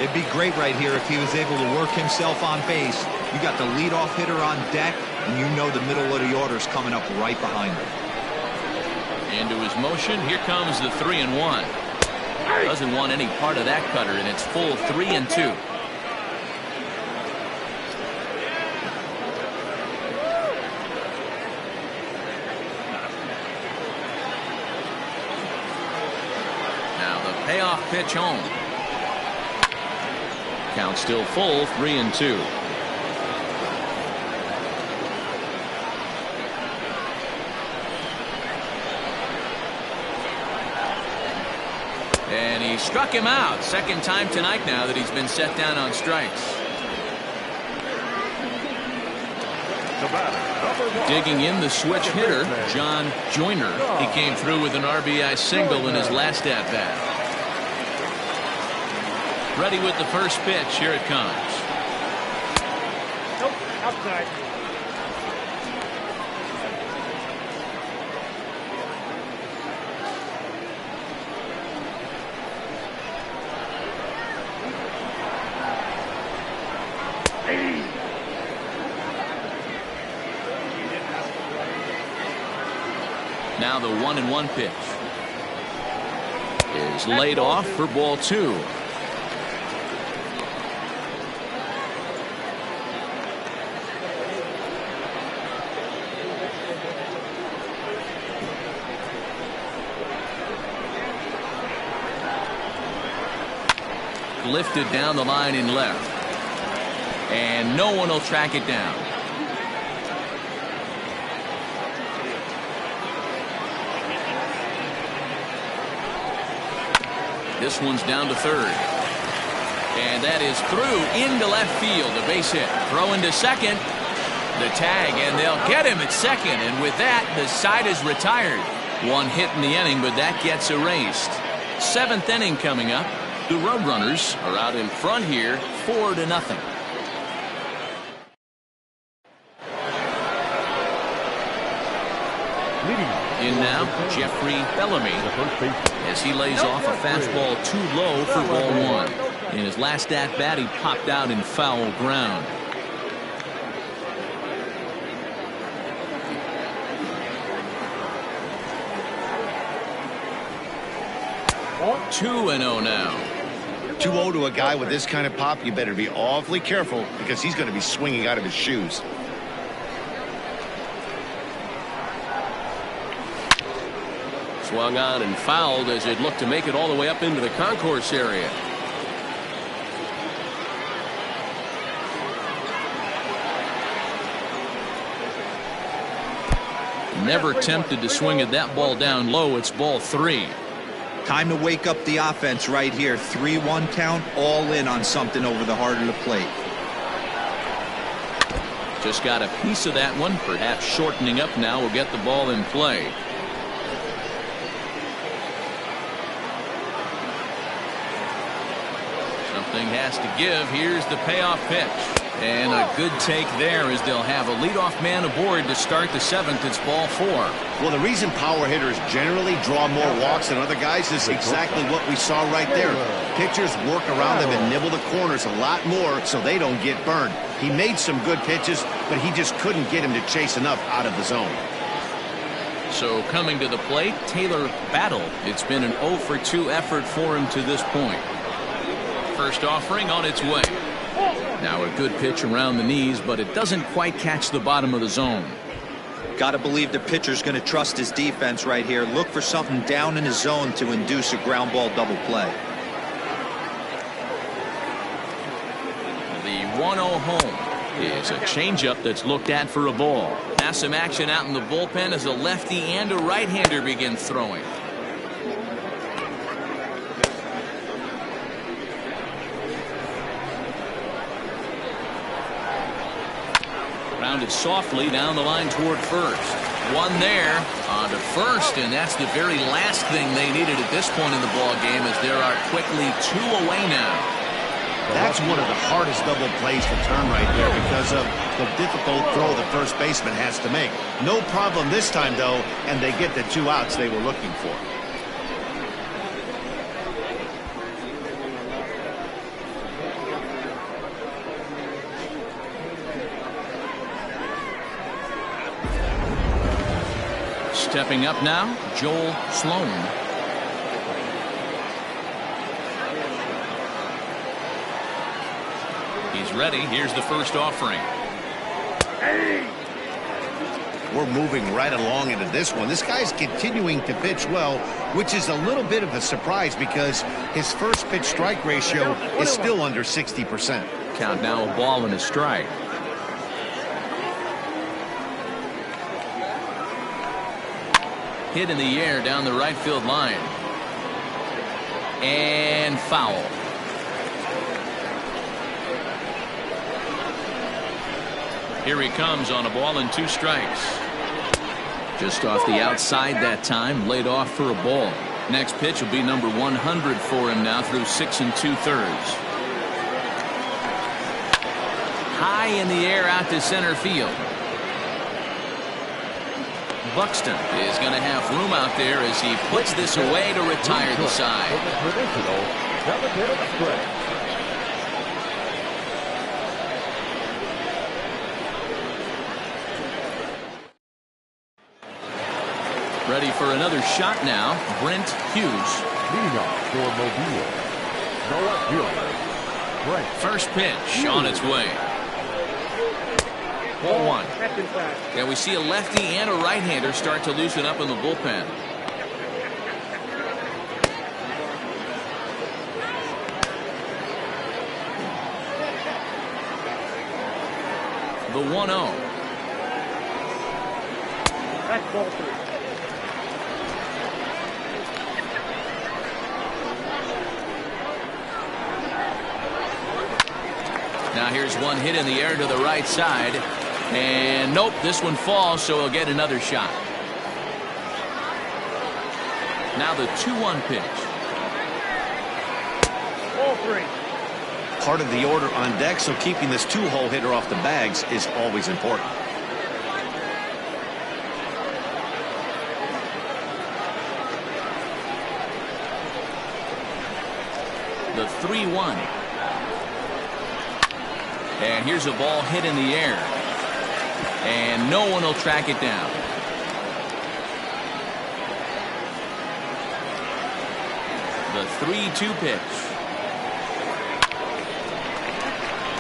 It'd be great right here if he was able to work himself on base. You got the leadoff hitter on deck, and you know the middle of the order is coming up right behind him. Into his motion. Here comes the 3-1. Doesn't want any part of that cutter, and it's full 3-2. Now the payoff pitch home. Count still full, 3-2. And he struck him out. Second time tonight now that he's been set down on strikes. Digging in, the switch hitter, John Joyner. He came through with an RBI single in his last at-bat. Ready with the first pitch. Here it comes. Nope, outside. Now the 1-1 pitch is laid off for ball 2. Lifted down the line in left, and no one will track it down. This one's down to third. And that is through into left field. A base hit. Throw into second. The tag, and they'll get him at second. And with that, the side is retired. One hit in the inning, but that gets erased. 7th inning coming up. The Roadrunners are out in front here, 4-0. In now, Jeffrey Bellamy, as he lays off a fastball too low for ball 1. In his last at-bat, he popped out in foul ground. Ball 2-0 now. 2-0 to a guy with this kind of pop, you better be awfully careful because he's going to be swinging out of his shoes. Swung on and fouled as it looked to make it all the way up into the concourse area. Never tempted to swing at that ball down low. It's ball 3. Time to wake up the offense right here. 3-1 count, all in on something over the heart of the plate. Just got a piece of that one. Perhaps shortening up now will get the ball in play. has to give. Here's the payoff pitch. And a good take there as they'll have a leadoff man aboard to start the 7th. It's ball 4. Well, the reason power hitters generally draw more walks than other guys is exactly what we saw right there. Pitchers work around them and nibble the corners a lot more so they don't get burned. He made some good pitches, but he just couldn't get him to chase enough out of the zone. So coming to the plate, Taylor Battle. It's been an 0 for 2 effort for him to this point. First offering on its way. Now a good pitch around the knees, but it doesn't quite catch the bottom of the zone. Got to believe the pitcher's going to trust his defense right here. Look for something down in his zone to induce a ground ball double play. The 1-0 home is a changeup that's looked at for a ball. Now some action out in the bullpen as a lefty and a right-hander begin throwing. Rounded softly down the line toward first. One there on to first, and that's the very last thing they needed at this point in the ball game, as there are quickly 2 away now. That's one of the hardest double plays to turn right there because of the difficult throw the first baseman has to make. No problem this time, though, and they get the 2 outs they were looking for. Stepping up now, Joel Sloan. He's ready. Here's the first offering. We're moving right along into this one. This guy's continuing to pitch well, which is a little bit of a surprise because his first pitch strike ratio is still under 60%. Count now, a ball and a strike. Hit in the air down the right field line. And foul. Here he comes on a ball and 2 strikes. Just off the outside that time, laid off for a ball. Next pitch will be number 100 for him now through 6 2/3. High in the air out to center field. Buxton is going to have room out there as he puts this away to retire the side. Ready for another shot now, Brent Hughes. Leading off for Mudville, the left fielder, Brent. First pitch on its way. Ball 1. And we see a lefty and a right-hander start to loosen up in the bullpen. The 1-0. That's ball 3. Now here's one hit in the air to the right side. And nope, this one falls, so he'll get another shot. Now the 2-1 pitch. Ball 3. Part of the order on deck, so keeping this 2-hole hitter off the bags is always important. The 3-1. And here's a ball hit in the air. And no one will track it down. The 3-2 pitch.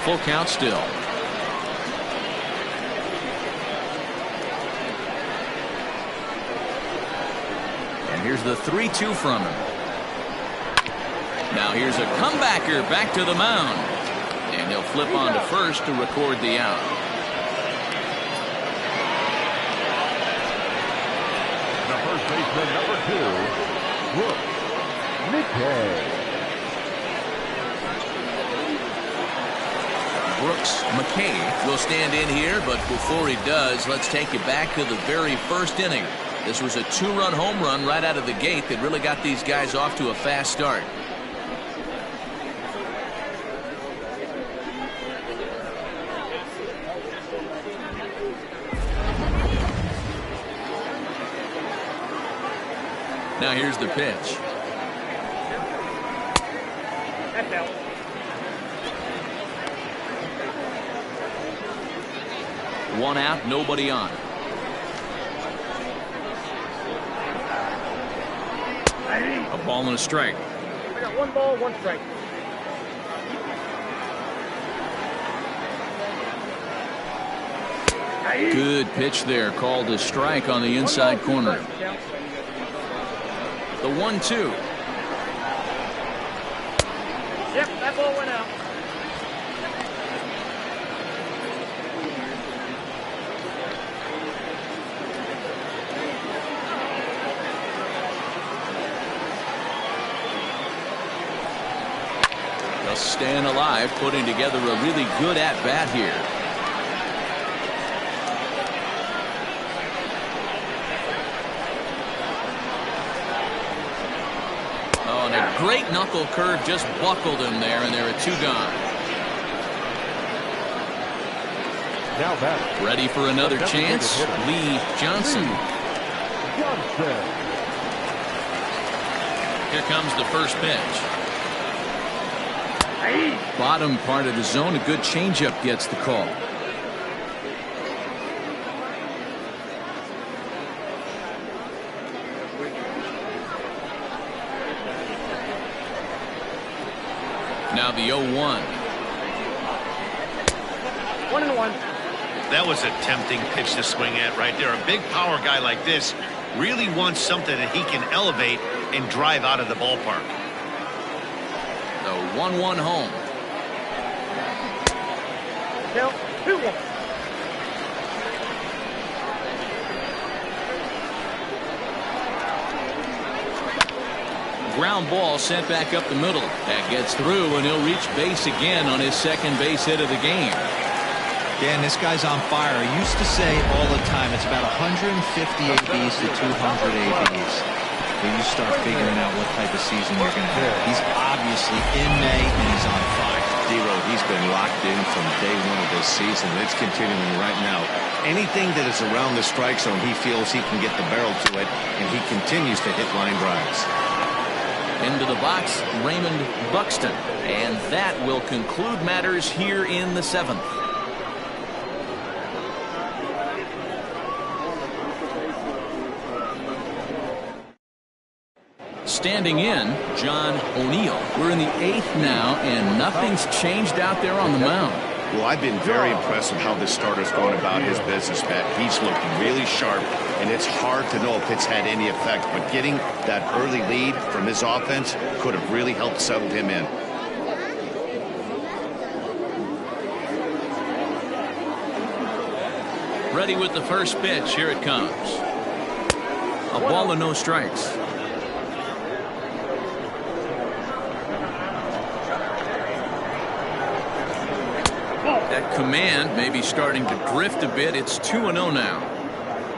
Full count still. And here's the 3-2 from him. Now here's a comebacker back to the mound. And he'll flip on to first to record the out. The first baseman, number 2, Brooks McKay. Brooks McKay will stand in here, but before he does, let's take you back to the very first inning. This was a 2-run home run right out of the gate that really got these guys off to a fast start. Now here's the pitch. That's out. One out, nobody on. A ball and a strike. I got 1 ball, 1 strike. Good pitch there, called a strike on the inside corner. The 1-2. Yep, that ball went out. Just staying alive, putting together a really good at-bat here. Oh, and a great knuckle curve just buckled him there, and there are 2 gone. Now back. Ready for another chance? Lee Johnson. Here comes the first pitch. Bottom part of the zone, a good changeup gets the call. Now the 0-1. 1-1. That was a tempting pitch to swing at right there. A big power guy like this really wants something that he can elevate and drive out of the ballpark. The 1-1 home. Count 2-1. Ground ball sent back up the middle. That gets through, and he'll reach base again on his second base hit of the game. Dan, this guy's on fire. I used to say all the time it's about 150 ABs to 200 ABs. When you start figuring out what type of season you're going to have. He's obviously in May, and he's on fire. D-Row, he's been locked in from day 1 of this season. It's continuing right now. Anything that is around the strike zone, he feels he can get the barrel to it, and he continues to hit line drives. Into the box, Raymond Buxton. And that will conclude matters here in the 7th. Standing in, John O'Neill. We're in the 8th now, and nothing's changed out there on the mound. Well, I've been very impressed with how this starter's going about his business, Pat. He's looking really sharp, and it's hard to know if it's had any effect, but getting that early lead from his offense could have really helped settle him in. Ready with the first pitch. Here it comes. A ball and no strikes. That command may be starting to drift a bit. It's 2-0 now.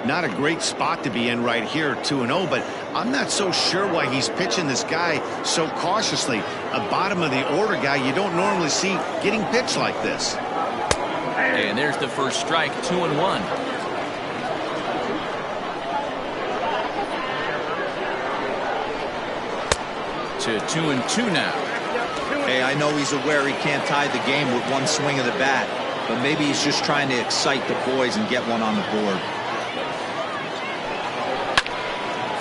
Not a great spot to be in right here, 2-0, but I'm not so sure why he's pitching this guy so cautiously. A bottom of the order guy you don't normally see getting pitched like this. And there's the first strike, 2-1. To 2-2 now. Hey, I know he's aware he can't tie the game with one swing of the bat, but maybe he's just trying to excite the boys and get one on the board.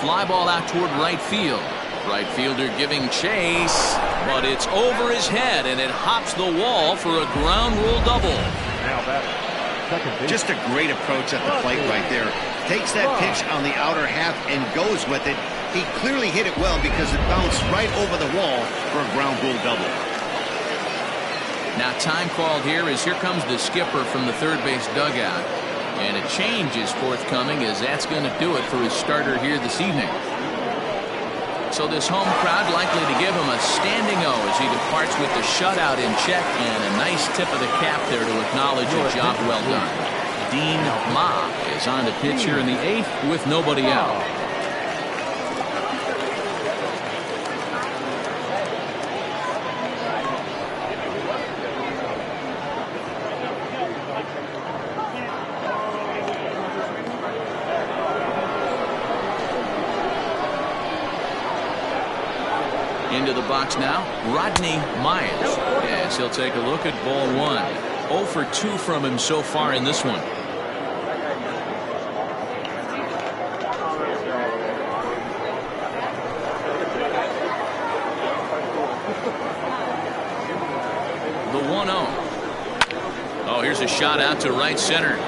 Fly ball out toward right field. Right fielder giving chase, but it's over his head, and it hops the wall for a ground rule double. Now back. Second base. Just a great approach at the plate right there. Takes that pitch on the outer half and goes with it. He clearly hit it well because it bounced right over the wall for a ground rule double. Now time called here as here comes the skipper from the third base dugout. And a change is forthcoming as that's going to do it for his starter here this evening. So this home crowd likely to give him a standing O as he departs with the shutout in check and a nice tip of the cap there to acknowledge a job well done. Dean Ma is on to pitch here in the 8th with nobody out. box now, Rodney Myers, as he'll take a look at ball 1. 0 for 2 from him so far in this one. The 1-0. Oh, here's a shot out to right center.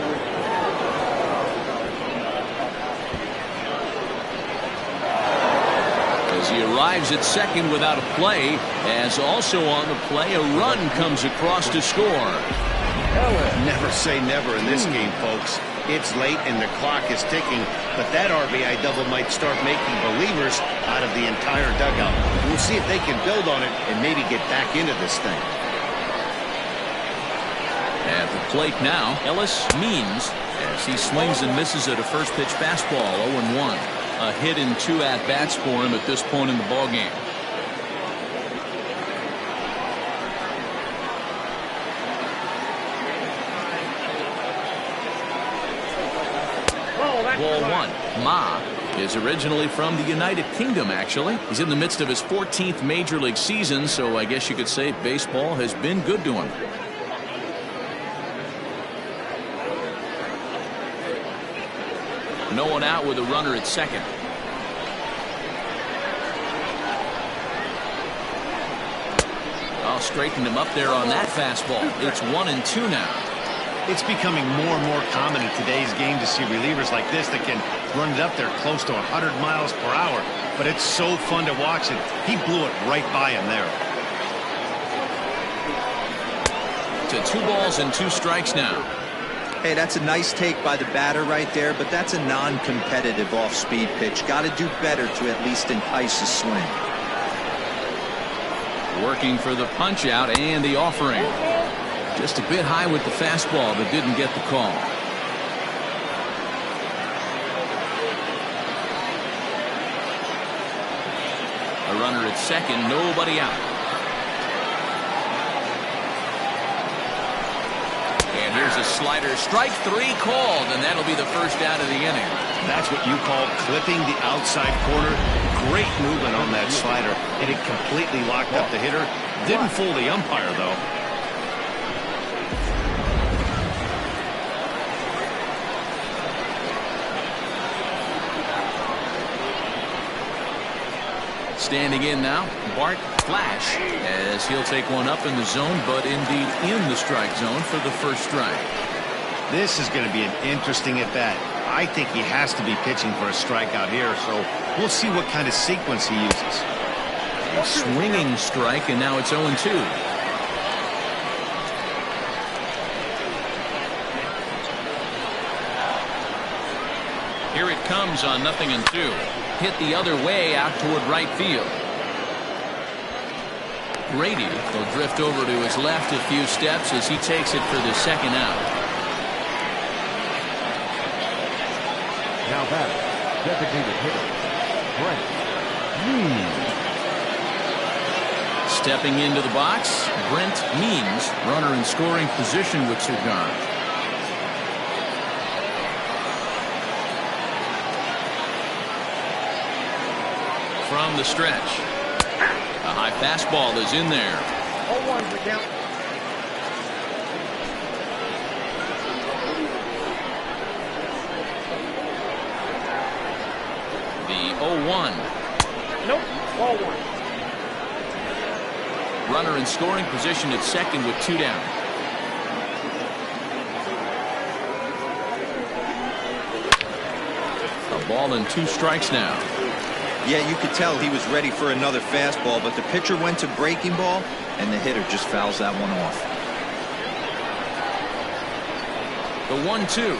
As he arrives at second without a play, as also on the play, a run comes across to score. Never say never in this game, folks. It's late and the clock is ticking, but that RBI double might start making believers out of the entire dugout. We'll see if they can build on it and maybe get back into this thing. At the plate now, Ellis Means, as he swings and misses at a first pitch fastball, 0-1. A hit in 2 at-bats for him at this point in the ballgame. Ball 1. Ma is originally from the United Kingdom, actually. He's in the midst of his 14th Major League season, so I guess you could say baseball has been good to him. No one out with a runner at second. I'll straighten him up there on that fastball. It's 1-2 now. It's becoming more and more common in today's game to see relievers like this that can run it up there close to 100 miles per hour. But it's so fun to watch it. He blew it right by him there. To 2 balls and 2 strikes now. Hey, that's a nice take by the batter right there, but that's a non-competitive off-speed pitch. Got to do better to at least entice a swing. Working for the punch out and the offering. Just a bit high with the fastball, but didn't get the call. A runner at second, nobody out. And here's a slider, strike 3 called, and that'll be the first out of the inning. That's what you call clipping the outside corner. Great movement on that slider, and it completely locked up the hitter. Didn't fool the umpire, though. Standing in now, Bart Flash, as he'll take one up in the zone, but indeed in the strike zone for the first strike. This is going to be an interesting at-bat. I think he has to be pitching for a strikeout here, so we'll see what kind of sequence he uses. A swinging strike, and now it's 0-2. Here it comes on 0-2. Hit the other way out toward right field. Grady will drift over to his left a few steps as he takes it for the second out. Now batter, designated hitter, Brent Means. Stepping into the box, Brent Means, runner in scoring position with Cigar. From the stretch, a high fastball is in there. 0-1 for count. The 0-1. Nope, ball 1. Runner in scoring position at second with 2 down. A ball and 2 strikes now. Yeah, you could tell he was ready for another fastball, but the pitcher went to breaking ball, and the hitter just fouls that one off. The 1-2.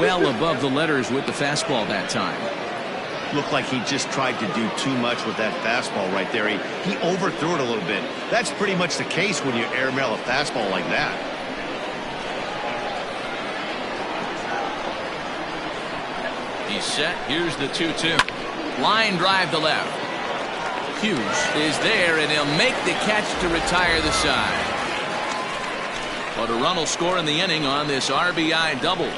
Well above the letters with the fastball that time. Looked like he just tried to do too much with that fastball right there. He overthrew it a little bit. That's pretty much the case when you airmail a fastball like that. He's set. Here's the 2-2. Line drive to left. Hughes is there, and he'll make the catch to retire the side. But a run will score in the inning on this RBI double.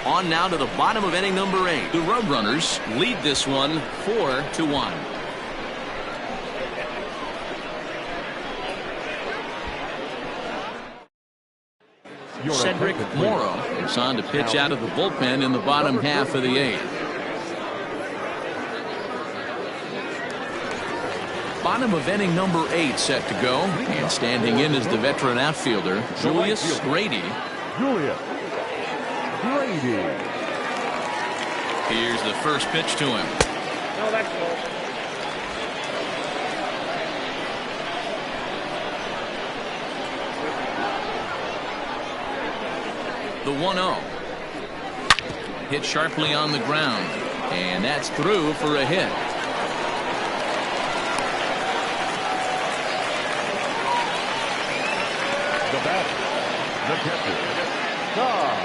On now to the bottom of inning number 8. The Roadrunners lead this one 4-1. Cedric Morrow is on to pitch out of the bullpen in the bottom half of the 8th. Bottom of inning number 8 set to go, and standing in is the veteran outfielder Julius Grady. Julius Grady. Here's the first pitch to him. No, that's close. The 1-0. Hit sharply on the ground, and that's through for a hit. The bat, the catcher, Tom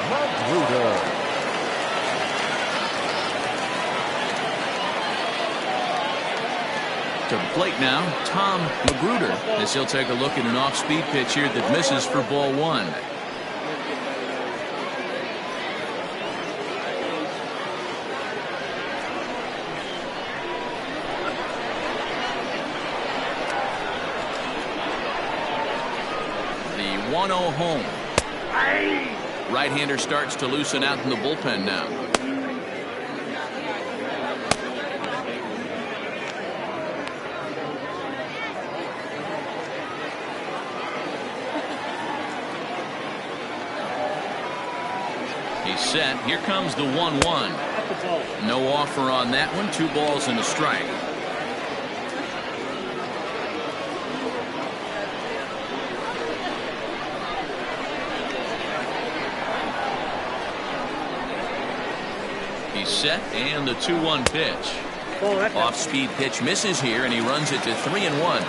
Magruder. To the plate now, Tom Magruder, as he'll take a look at an off-speed pitch here that misses for ball 1. The 1-0 home. Right-hander starts to loosen out in the bullpen now. He's set. Here comes the 1-1. No offer on that one. 2 balls and a strike. He's set, and the 2-1 pitch. Off-speed pitch misses here, and he runs it to 3-1.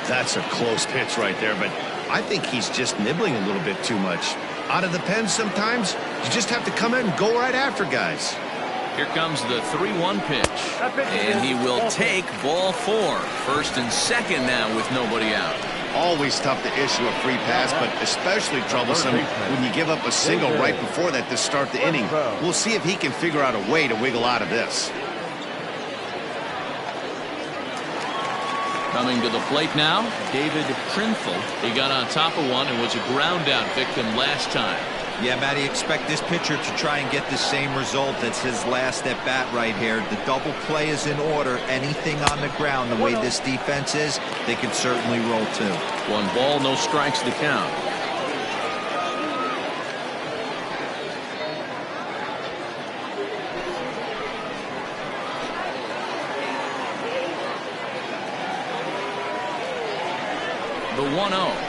That's a close pitch right there, but I think he's just nibbling a little bit too much. Out of the pen sometimes, you just have to come in and go right after guys. Here comes the 3-1 pitch, and he will take ball 4. First and second now with nobody out. Always tough to issue a free pass, but especially troublesome when you give up a single right before that to start the inning. We'll see if he can figure out a way to wiggle out of this. Coming to the plate now, David Trinfel. He got on top of one and was a ground out victim last time. Yeah, Matty, expect this pitcher to try and get the same result as his last at bat right here. The double play is in order. Anything on the ground, the way this defense is, they can certainly roll too. 1 ball, no strikes to count. The 1-0.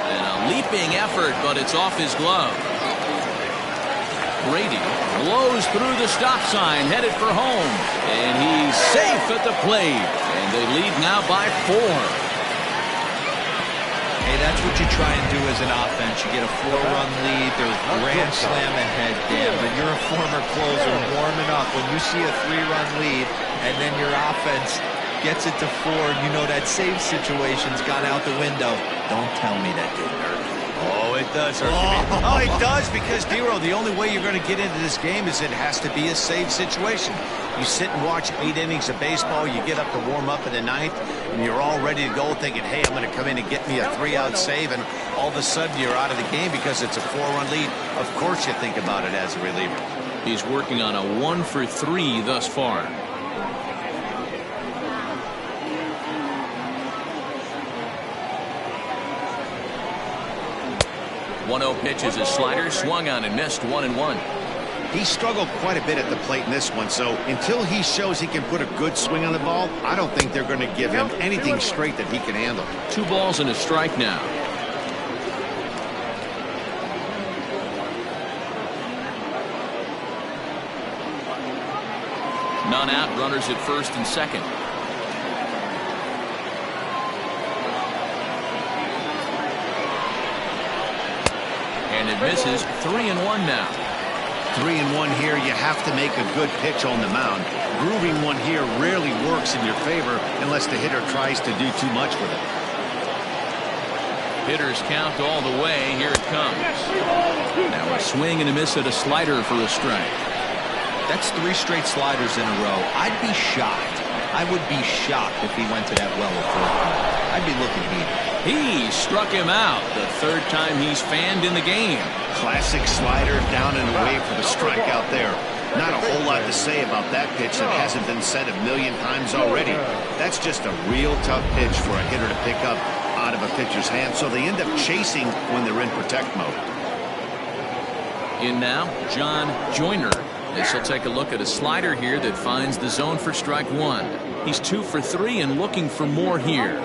And a leaping effort, but it's off his glove. Grady blows through the stop sign, headed for home. And he's safe at the plate. And they lead now by 4. Hey, that's what you try and do as an offense. You get a 4-run lead. There's grand slam ahead, Dan. But you're a former closer warming up. When you see a 3-run lead and then your offense gets it to 4, and you know that save situation's gone out the window. Don't tell me that didn't hurt. Oh, it does hurt. Oh, it does, because, Dero, the only way you're going to get into this game is it has to be a save situation. You sit and watch 8 innings of baseball, you get up to warm up in the 9th, and you're all ready to go thinking, hey, I'm going to come in and get me a 3-out save, and all of a sudden you're out of the game because it's a 4-run lead. Of course you think about it as a reliever. He's working on a 1 for 3 thus far. Pitch is his slider, swung on and missed. 1-1. He struggled quite a bit at the plate in this one, so until he shows he can put a good swing on the ball, I don't think they're going to give him anything straight that he can handle. 2 balls and a strike now. None out, runners at first and second. And it misses. 3-1 now. 3-1 here. You have to make a good pitch on the mound. Grooving one here rarely works in your favor unless the hitter tries to do too much with it. Hitters count all the way. Here it comes. Now a swing and a miss at a slider for a strike. That's 3 straight sliders in a row. I'd be shocked. I would be shocked if he went to that well of 4. I'd be looking heated. He struck him out. The 3rd time he's fanned in the game. Classic slider down and away for the strikeout there. Not a whole lot to say about that pitch that hasn't been said a million times already. That's just a real tough pitch for a hitter to pick up out of a pitcher's hand, so they end up chasing when they're in protect mode. In now, John Joyner. As he'll take a look at a slider here that finds the zone for strike 1. He's 2 for 3 and looking for more here.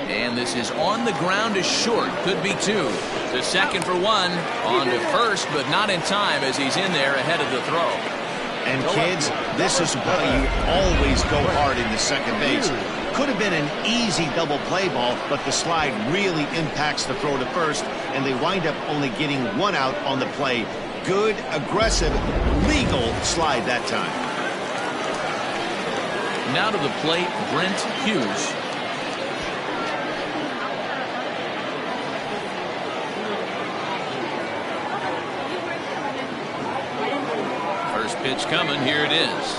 And this is on the ground is short. Could be 2. To second for 1. On to first, but not in time as he's in there ahead of the throw. And kids, this is why you always go hard in the second base. Could have been an easy double play ball, but the slide really impacts the throw to first, and they wind up only getting 1 out on the play. Good, aggressive, legal slide that time. Now to the plate, Brent Hughes. Pitch coming. Here it is.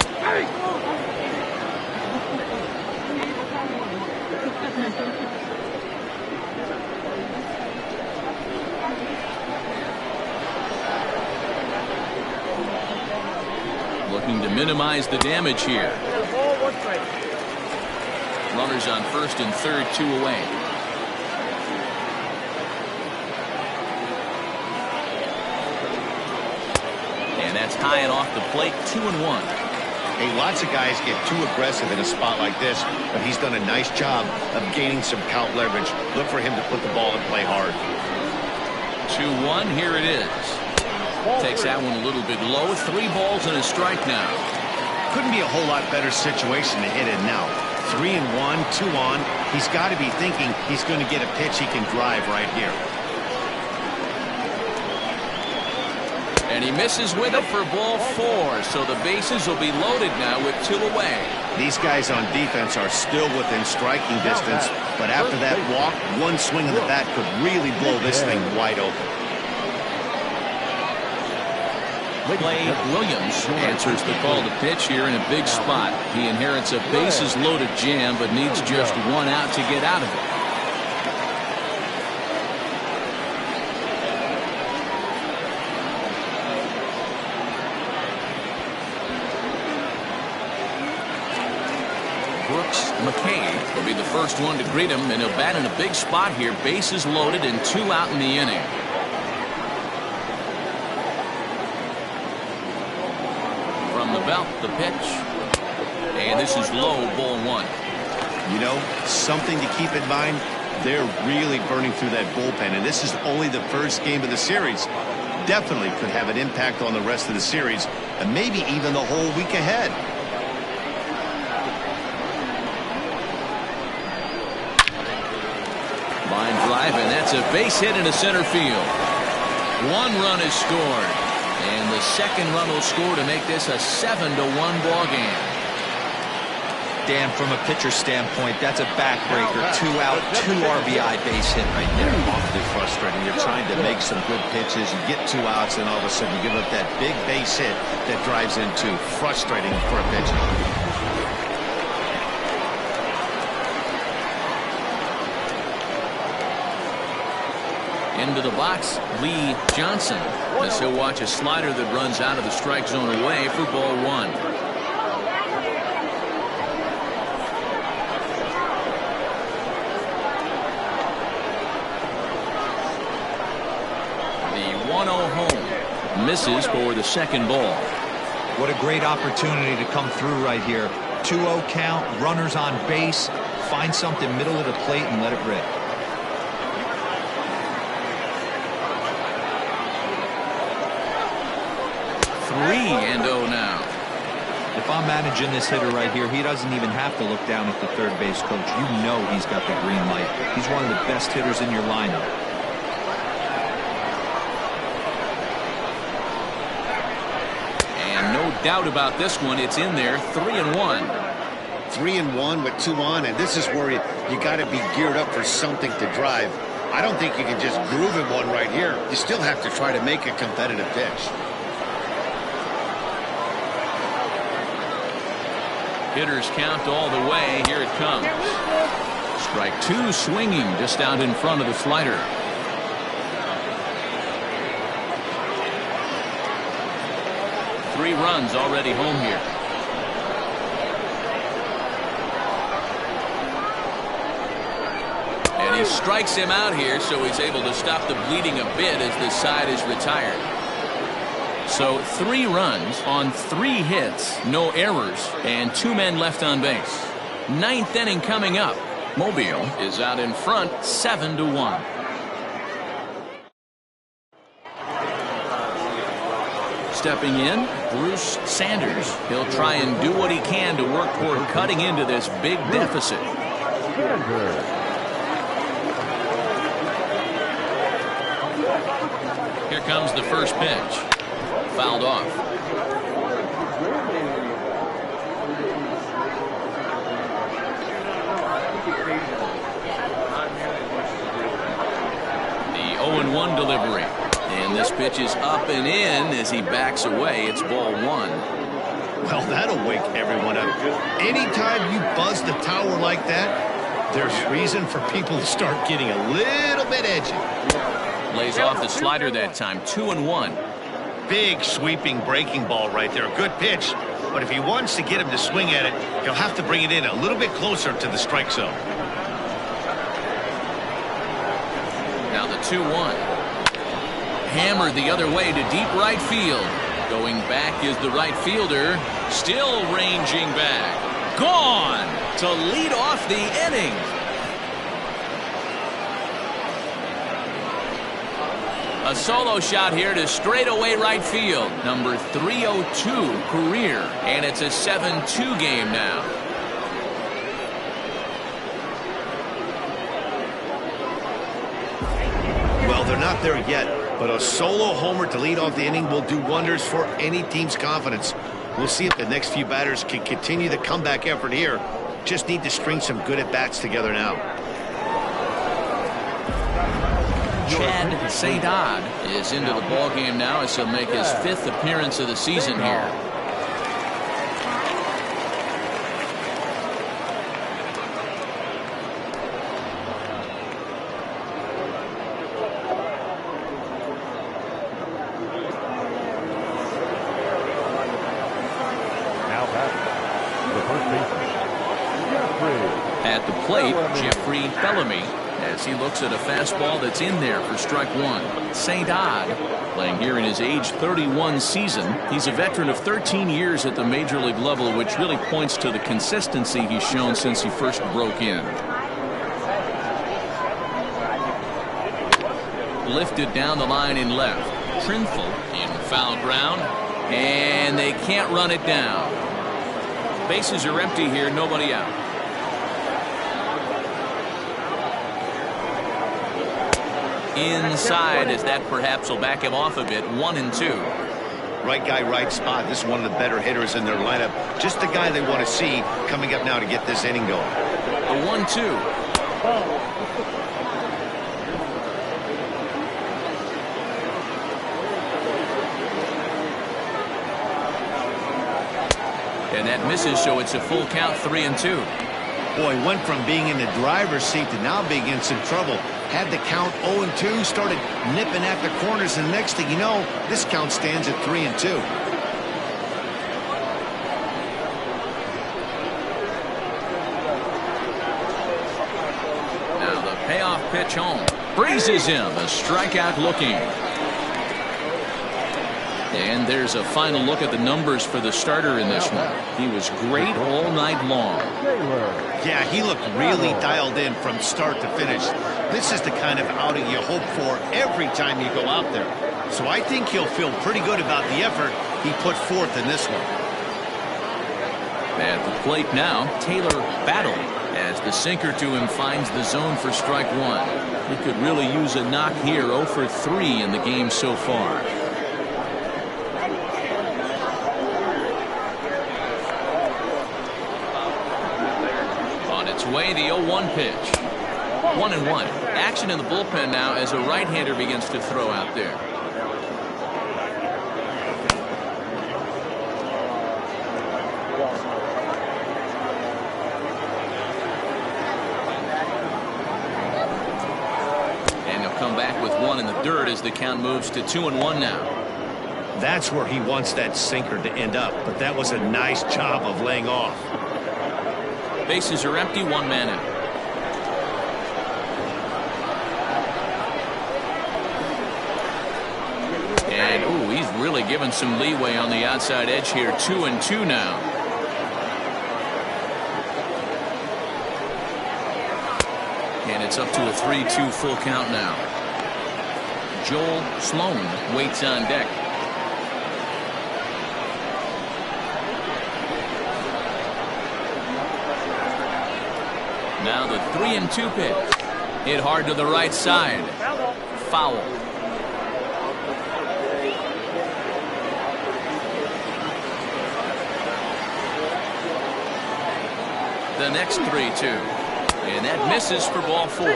Looking to minimize the damage here. Runners on first and third, 2 away. That's high and off the plate, 2-1. Hey, lots of guys get too aggressive in a spot like this, but he's done a nice job of gaining some count leverage. Look for him to put the ball and play hard. 2-1, here it is. Takes that one a little bit low. 3 balls and a strike now. Couldn't be a whole lot better situation to hit it now. 3-1, 2 on. He's got to be thinking he's going to get a pitch he can drive right here. And he misses with it for ball 4, so the bases will be loaded now with 2 away. These guys on defense are still within striking distance, but after that walk, 1 swing of the bat could really blow this thing wide open. Clay Williams answers the call to pitch here in a big spot. He inherits a bases loaded jam, but needs just 1 out to get out of it. McKay will be the first one to greet him, and he'll bat in a big spot here. Bases loaded and 2 out in the inning. From the belt, the pitch. And this is low, ball 1. You know, something to keep in mind, they're really burning through that bullpen, and this is only the first game of the series. Definitely could have an impact on the rest of the series, and maybe even the whole week ahead. Line drive, and that's a base hit into center field. 1 run is scored, and the second run will score to make this a 7-1 ball game. Dan, from a pitcher standpoint, that's a backbreaker. 2 out, 2 RBI base hit right there. Awfully frustrating. You're trying to make some good pitches. You get 2 outs, and all of a sudden you give up that big base hit that drives in 2. Frustrating for a pitcher. Into the box, Lee Johnson, as he'll watch a slider that runs out of the strike zone away for ball 1. The 1-0 home misses for the second ball. What a great opportunity to come through right here. 2-0 count, runners on base, find something middle of the plate and let it rip. 3-0 now. If I'm managing this hitter right here, he doesn't even have to look down at the third base coach. You know he's got the green light. He's one of the best hitters in your lineup. And no doubt about this one, it's in there. 3-1. 3-1 with 2 on, and this is where you got to be geared up for something to drive. I don't think you can just groove him one right here. You still have to try to make a competitive pitch. Hitters count all the way. Here it comes. Strike 2, swinging just out in front of the slider. Three runs already home here. And he strikes him out here, so he's able to stop the bleeding a bit as this side is retired. So 3 runs on 3 hits, no errors, and 2 men left on base. 9th inning coming up. Mobile is out in front, 7-1. Stepping in, Bruce Sanders. He'll try and do what he can to work toward cutting into this big deficit. Here comes the first pitch. Fouled off. The 0-1 delivery. And this pitch is up and in as he backs away. It's ball 1. Well, that'll wake everyone up. Anytime you buzz the tower like that, there's reason for people to start getting a little bit edgy. Lays off the slider that time. 2-1. Big sweeping breaking ball right there. A good pitch. But if he wants to get him to swing at it, he'll have to bring it in a little bit closer to the strike zone. Now the 2-1. Hammered the other way to deep right field. Going back is the right fielder. Still ranging back. Gone to lead off the inning. A solo shot here to straightaway right field. Number 302 career. And it's a 7-2 game now. Well, they're not there yet, but a solo homer to lead off the inning will do wonders for any team's confidence. We'll see if the next few batters can continue the comeback effort here. Just need to string some good at-bats together now. Chad Saydad is into the ballgame now as he'll make his 5th appearance of the season here. Now batting, the first baseman, Jeffrey. At the plate, Jeffrey Bellamy, as he looks at a fastball that's in there for strike 1. Saydad playing here in his age 31 season. He's a veteran of 13 years at the major league level, which really points to the consistency he's shown since he first broke in. Lifted down the line in left. Trinful in foul ground, and they can't run it down. Bases are empty here, nobody out. Inside, as that perhaps will back him off a bit. 1-2. Right guy, right spot. This is one of the better hitters in their lineup. Just the guy they want to see coming up now to get this inning going. The 1-2. And that misses, so it's a full count. 3-2. Boy, went from being in the driver's seat to now being in some trouble. Had the count 0-2, started nipping at the corners, and the next thing you know, this count stands at 3-2. Now the payoff pitch home. Breezes him. A strikeout looking. And there's a final look at the numbers for the starter in this one. He was great all night long. Yeah, he looked really dialed in from start to finish. This is the kind of outing you hope for every time you go out there. So I think he'll feel pretty good about the effort he put forth in this one. At the plate now, Taylor Battle, as the sinker to him finds the zone for strike one. He could really use a knock here. 0 for 3 in the game so far. On its way, the 0-1 pitch. 1-1. Action in the bullpen now as a right-hander begins to throw out there. Come back with one in the dirt as the count moves to 2-1 now. That's where he wants that sinker to end up, but that was a nice job of laying off. Bases are empty, one man out. And ooh, he's really given some leeway on the outside edge here. 2-2 now. And it's up to a 3-2 full count now. Joel Sloan waits on deck. Now the 3-2 pitch. Hit hard to the right side. Foul. The next 3-2. And that misses for ball 4.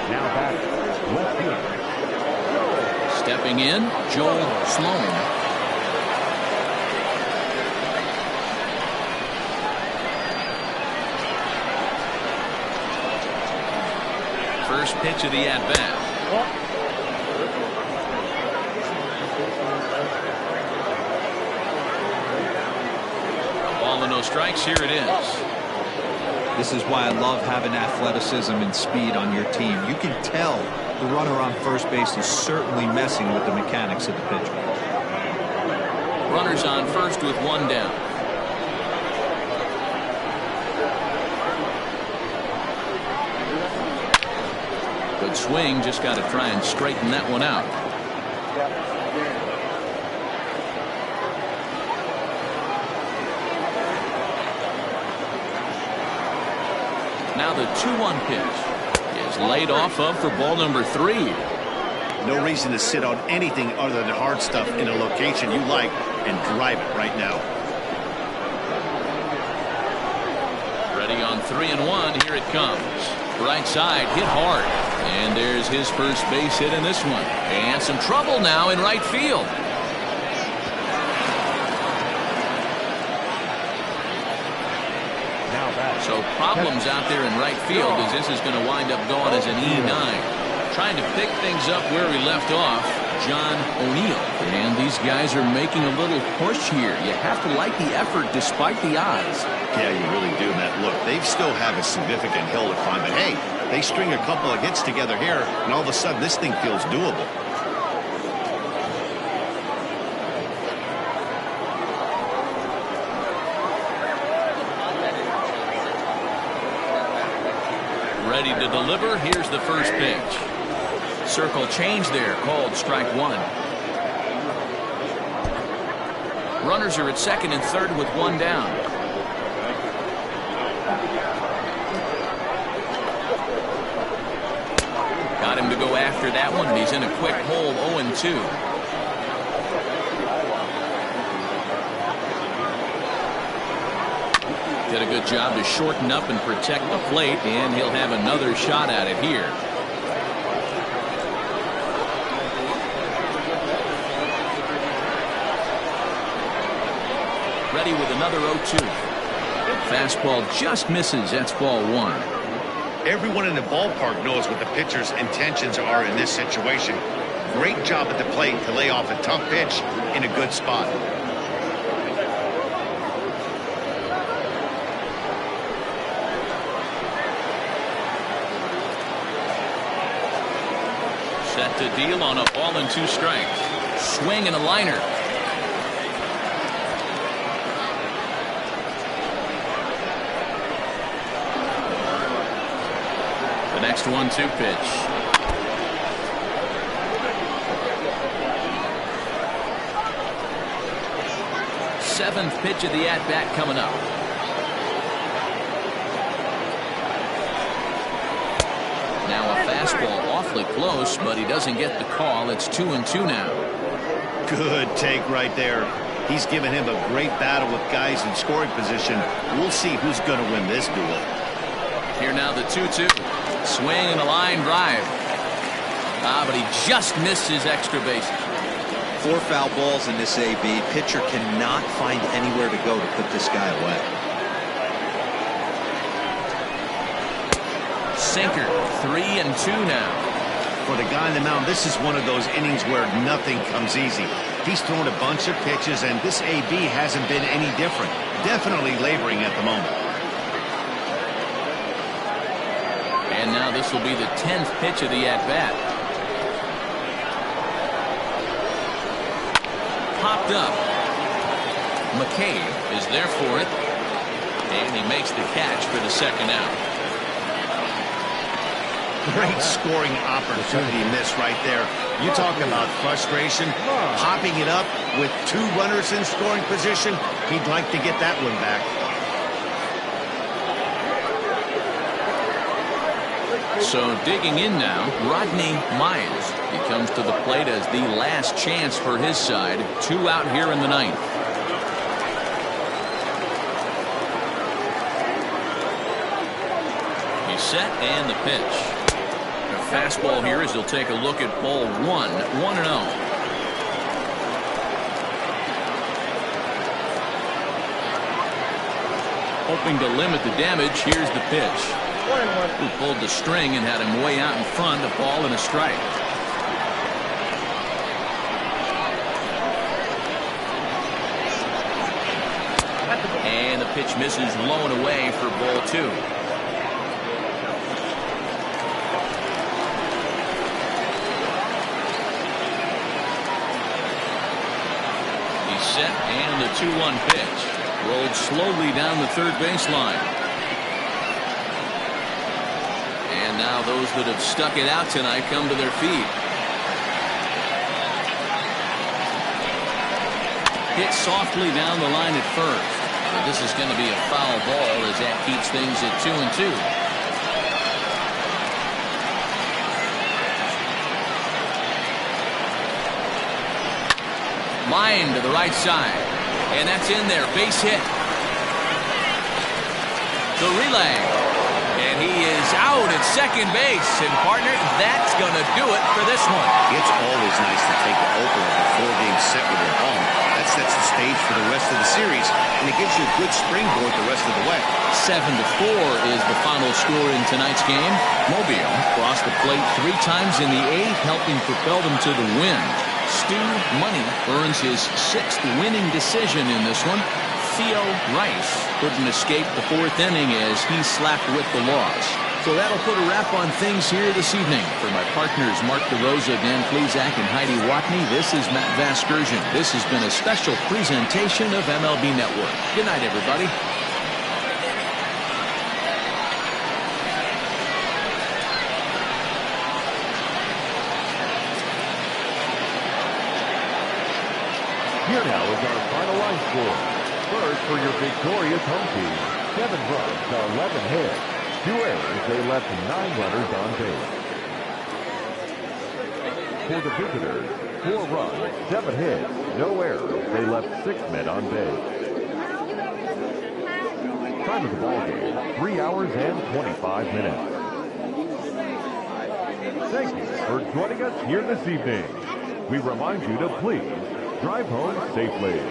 Now back, left field. Stepping in, Joel Sloan. First pitch of the at-bat. Ball and no strikes. Here it is. This is why I love having athleticism and speed on your team. You can tell the runner on first base is certainly messing with the mechanics of the pitcher. Runners on first with one down. Good swing, just got to try and straighten that one out. Now the 2-1 pitch is laid off of for ball number 3. No reason to sit on anything other than hard stuff in a location you like and drive it right now. Ready on 3-1. Here it comes. Right side hit hard. And there's his first base hit in this one. And some trouble now in right field. So problems out there in right field as this is going to wind up going as an E9. Trying to pick things up where we left off, John O'Neill. And these guys are making a little push here. You have to like the effort despite the odds. Yeah, you really do, Matt. Look, they still have a significant hill to climb, but hey, they string a couple of hits together here, and all of a sudden this thing feels doable. Ready to deliver. Here's the first pitch. Circle change there, called strike one. Runners are at second and third with one down. Got him to go after that one, and he's in a quick hole. 0-2. Did a good job to shorten up and protect the plate, and he'll have another shot at it here. Ready with another 0-2. Fastball just misses. That's ball 1. Everyone in the ballpark knows what the pitcher's intentions are in this situation. Great job at the plate to lay off a tough pitch in a good spot. Set to deal on a ball and 2 strikes. Swing and a liner. The next 1-2 pitch. 7th pitch of the at-bat coming up. Now a fastball awfully close, but he doesn't get the call. It's 2-2 now. Good take right there. He's given him a great battle with guys in scoring position. We'll see who's going to win this duel. Here now the 2-2. Swing and a line drive. But he just missed his extra base. 4 foul balls in this AB. Pitcher cannot find anywhere to go to put this guy away. Sinker. 3-2 now. For the guy on the mound, this is one of those innings where nothing comes easy. He's thrown a bunch of pitches, and this AB hasn't been any different. Definitely laboring at the moment. And now this will be the 10th pitch of the at-bat. Popped up. McCabe is there for it. And he makes the catch for the second out. Great scoring opportunity missed right there. You talk about frustration. Popping it up with 2 runners in scoring position. He'd like to get that one back. So digging in now, Rodney Myers. He comes to the plate as the last chance for his side. 2 out here in the 9th. He's set and the pitch. A fastball here as he'll take a look at ball 1. 1-0. Hoping to limit the damage. Here's the pitch. Who pulled the string and had him way out in front. A ball and a strike. And the pitch misses low and away for ball 2. He's set and the 2-1 pitch. Rolled slowly down the third baseline. And now those that have stuck it out tonight come to their feet. Hit softly down the line at first. But this is going to be a foul ball as that keeps things at 2-2. Line to the right side. And that's in there. Base hit. The relay. And he is out at second base. And, partner, that's going to do it for this one. It's always nice to take the opener of a 4-game set with your home. That sets the stage for the rest of the series, and it gives you a good springboard the rest of the way. 7-4 is the final score in tonight's game. Mobile crossed the plate 3 times in the 8th, helping propel them to the win. Stu Money earns his 6th winning decision in this one. Theo Rice couldn't escape the 4th inning as he slapped with the loss. So that'll put a wrap on things here this evening. For my partners Mark DeRosa, Dan Plesac, and Heidi Watney, this is Matt Vasgersian. This has been a special presentation of MLB Network. Good night, everybody. Here now is our final line score. First, for your victorious home team, 7 runs to 11 hits. 2 errors, they left 9 runners on base. For the visitors, 4 runs, 7 hits, no errors, they left 6 men on base. Time of the ball game, 3 hours and 25 minutes. Thank you for joining us here this evening. We remind you to please drive home safely.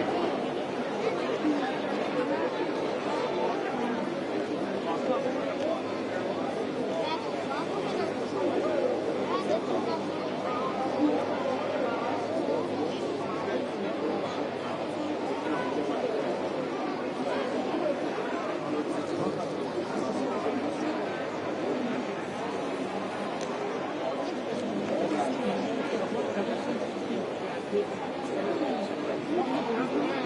Thank you.